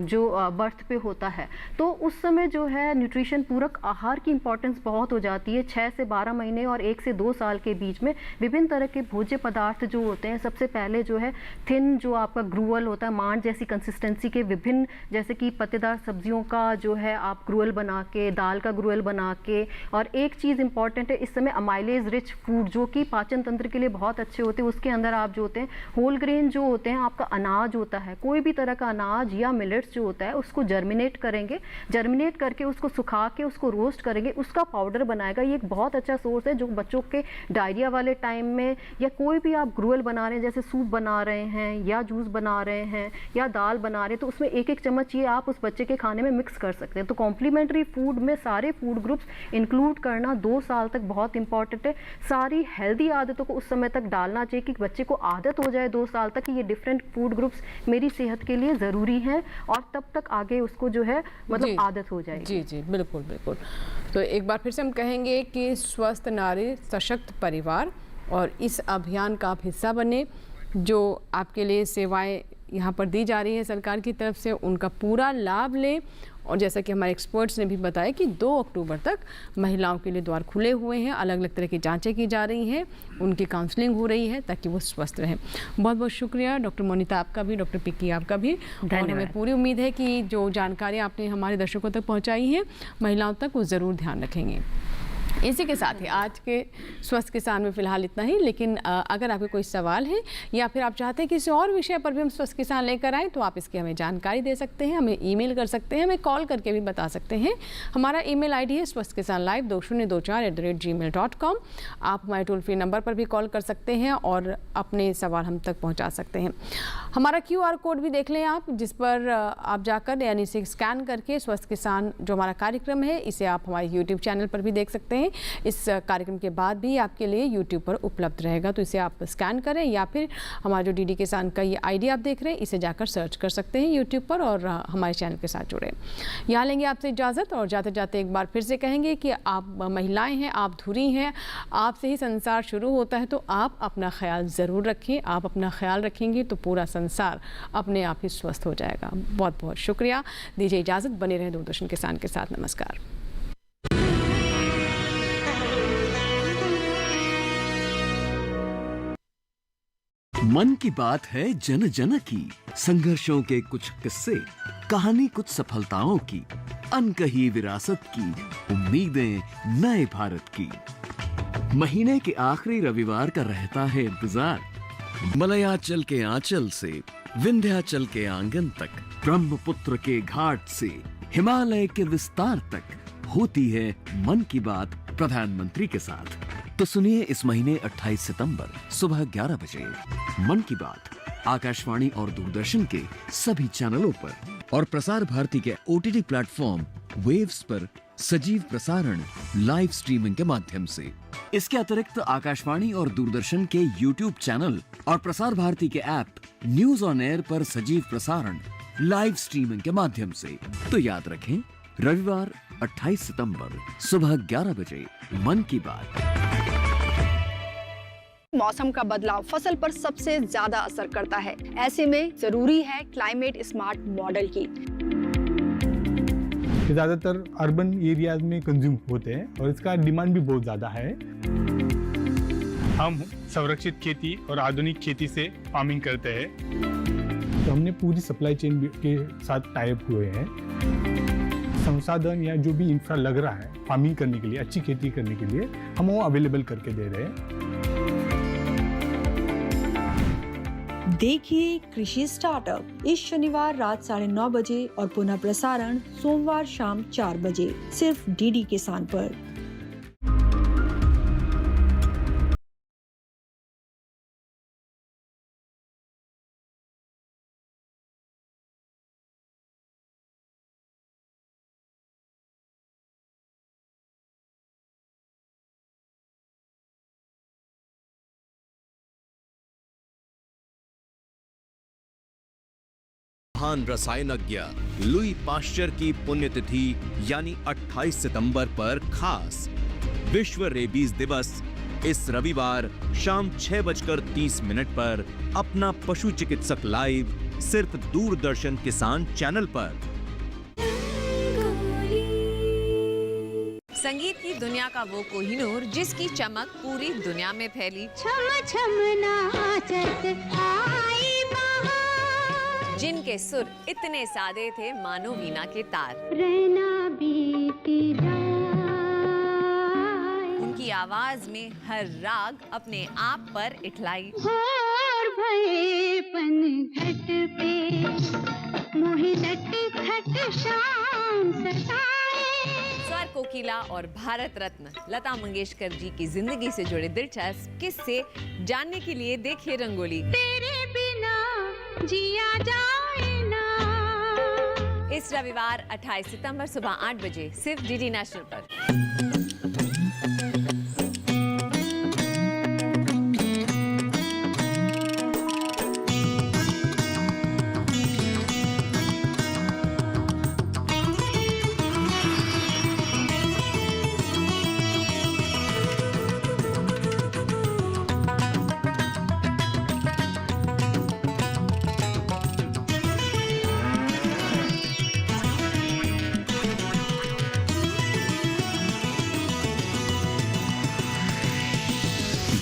जो बर्थ पे होता है। तो उस समय जो है न्यूट्रिशन पूरक आहार की इंपॉर्टेंस बहुत हो जाती है। 6 से 12 महीने और 1 से 2 साल के बीच में विभिन्न तरह के भोज्य पदार्थ जो होते हैं, सबसे पहले जो है थिन जो आपका ग्रूअल होता है, मांड जैसी कंसिस्टेंसी के विभिन्न जैसे कि पत्तेदार सब्जियों का जो है आप ग्रूअल बना के, दाल का ग्रूअल बना के। और एक चीज़ इंपॉर्टेंट है इस समय अमाइलेज रिच फूड जो कि पाचन तंत्र के लिए बहुत अच्छे होते हैं, उसके अंदर आप जो होते हैं होल ग्रेन जो होते हैं, आपका अनाज होता है, कोई भी तरह का अनाज या मिलेट्स जो होता है उसको जर्मिनेट करेंगे, जर्मिनेट करके उसको सुखा के उसको रोस्ट करेंगे, उसका पाउडर बनाएगा। ये एक बहुत अच्छा सोर्स है जो बच्चों के डायरिया वाले टाइम में, या कोई भी आप ग्रूअल बना रहे हैं जैसे सूप बना रहे हैं या जूस बना रहे हैं या दाल बना रहे हैं, तो उसमें 1-1 चम्मच ये आप उस बच्चे के खाने में मिक्स कर सकते हैं। तो कॉम्प्लीमेंट्री फूड में सारे फूड ग्रुप्स इंक्लूड करना 2 साल तक बहुत इंपॉर्टेंट है। सारी हेल्दी आदतों को उस समय तक डालना चाहिए कि बच्चे को आदत हो जाए 2 साल तक कि ये डिफरेंट फूड ग्रुप्स मेरी सेहत के लिए ज़रूरी हैं, और तब तक आगे उसको जो है मतलब आदत हो जाएगी। जी जी, बिल्कुल बिल्कुल। तो एक बार फिर से हम कहेंगे कि स्वस्थ नारी सशक्त परिवार, और इस अभियान का आप हिस्सा बने। जो आपके लिए सेवाएं यहाँ पर दी जा रही हैं सरकार की तरफ से, उनका पूरा लाभ लें। और जैसा कि हमारे एक्सपर्ट्स ने भी बताया कि 2 अक्टूबर तक महिलाओं के लिए द्वार खुले हुए हैं, अलग अलग तरह की जांचें की जा रही हैं, उनकी काउंसलिंग हो रही है ताकि वो स्वस्थ रहें। बहुत बहुत शुक्रिया डॉक्टर मोनिता आपका भी, डॉक्टर पिक्की आपका भी। और हमें पूरी उम्मीद है कि जो जानकारी आपने हमारे दर्शकों तक पहुँचाई है महिलाओं तक, वो ज़रूर ध्यान रखेंगे। इसी के साथ ही आज के स्वस्थ किसान में फ़िलहाल इतना ही, लेकिन अगर आपके कोई सवाल है या फिर आप चाहते हैं किसी और विषय पर भी हम स्वस्थ किसान लेकर आएँ, तो आप इसकी हमें जानकारी दे सकते हैं, हमें ईमेल कर सकते हैं, हमें कॉल करके भी बता सकते हैं। हमारा ईमेल आईडी है swasthkisanlive2024@gmail.com। आप हमारे टोल फ्री नंबर पर भी कॉल कर सकते हैं और अपने सवाल हम तक पहुँचा सकते हैं। हमारा QR कोड भी देख लें आप, जिस पर आप जाकर यानी इसे स्कैन करके स्वस्थ किसान जो हमारा कार्यक्रम है, इसे आप हमारे YouTube चैनल पर भी देख सकते हैं। इस कार्यक्रम के बाद भी आपके लिए YouTube पर उपलब्ध रहेगा, तो इसे आप स्कैन करें, या फिर हमारा जो DD किसान का ये ID आप देख रहे हैं, इसे जाकर सर्च कर सकते हैं YouTube पर और हमारे चैनल के साथ जुड़े। यहाँ लेंगे आपसे इजाज़त, और जाते जाते एक बार फिर से कहेंगे कि आप महिलाएं हैं, आप धुरी हैं, आपसे ही संसार शुरू होता है, तो आप अपना ख्याल ज़रूर रखें। आप अपना ख्याल रखेंगे तो पूरा संसार अपने आप ही स्वस्थ हो जाएगा। बहुत बहुत शुक्रिया, दीजिए इजाज़त, बने रहें दूरदर्शन किसान के साथ। नमस्कार। मन की बात है जन जन की, संघर्षों के कुछ किस्से, कहानी कुछ सफलताओं की, अनकही विरासत की, उम्मीदें नए भारत की। महीने के आखिरी रविवार का रहता है इंतजार। मलयाचल के आंचल से विंध्याचल के आंगन तक, ब्रह्मपुत्र के घाट से हिमालय के विस्तार तक होती है मन की बात प्रधानमंत्री के साथ। तो सुनिए इस महीने 28 सितंबर सुबह 11 बजे मन की बात आकाशवाणी और दूरदर्शन के सभी चैनलों पर और प्रसार भारती के OTT प्लेटफॉर्म वेव्स पर सजीव प्रसारण लाइव स्ट्रीमिंग के माध्यम से। इसके अतिरिक्त आकाशवाणी और दूरदर्शन के YouTube चैनल और प्रसार भारती के ऐप न्यूज ऑन एयर पर सजीव प्रसारण लाइव स्ट्रीमिंग के माध्यम से। तो याद रखें, रविवार 28 सितंबर सुबह 11 बजे मन की बात। मौसम का बदलाव फसल पर सबसे ज्यादा असर करता है। ऐसे में जरूरी है क्लाइमेट स्मार्ट मॉडल की। ज़्यादातर अर्बन एरियाज में कंज्यूम होते हैं और इसका डिमांड भी बहुत ज़्यादा है। हम संरक्षित खेती और आधुनिक खेती से फार्मिंग करते हैं, तो हमने पूरी सप्लाई चेन के साथ टाई अप हुए हैं। संसाधन या जो भी इंफ्रा लग रहा है फार्मिंग करने के लिए, अच्छी खेती करने के लिए, हम वो अवेलेबल करके दे रहे हैं। देखिए कृषि स्टार्टअप इस शनिवार रात 9:30 बजे और पुनः प्रसारण सोमवार शाम 4 बजे सिर्फ DD किसान पर। महान रसायनज्ञ लुई पाश्चर की पुण्यतिथि यानी 28 सितंबर पर खास विश्व रेबीज दिवस इस रविवार शाम 6:30 पर अपना पशु चिकित्सक लाइव सिर्फ दूरदर्शन किसान चैनल पर। संगीत की दुनिया का वो कोहिनूर जिसकी चमक पूरी दुनिया में फैली, जिनके सुर इतने सादे थे मानो वीणा के तार, उनकी आवाज में हर राग अपने आप पर इठलाई। स्वर कोकिला और भारत रत्न लता मंगेशकर जी की जिंदगी से जुड़े दिलचस्प किस्से जानने के लिए देखिए रंगोली। तेरे बिना जिया जाए ना। इस रविवार 28 सितंबर सुबह 8 बजे सिर्फ डीडी नेशनल पर।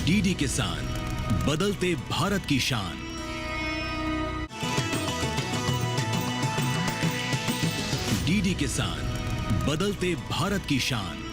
डीडी किसान, बदलते भारत की शान। डीडी किसान, बदलते भारत की शान।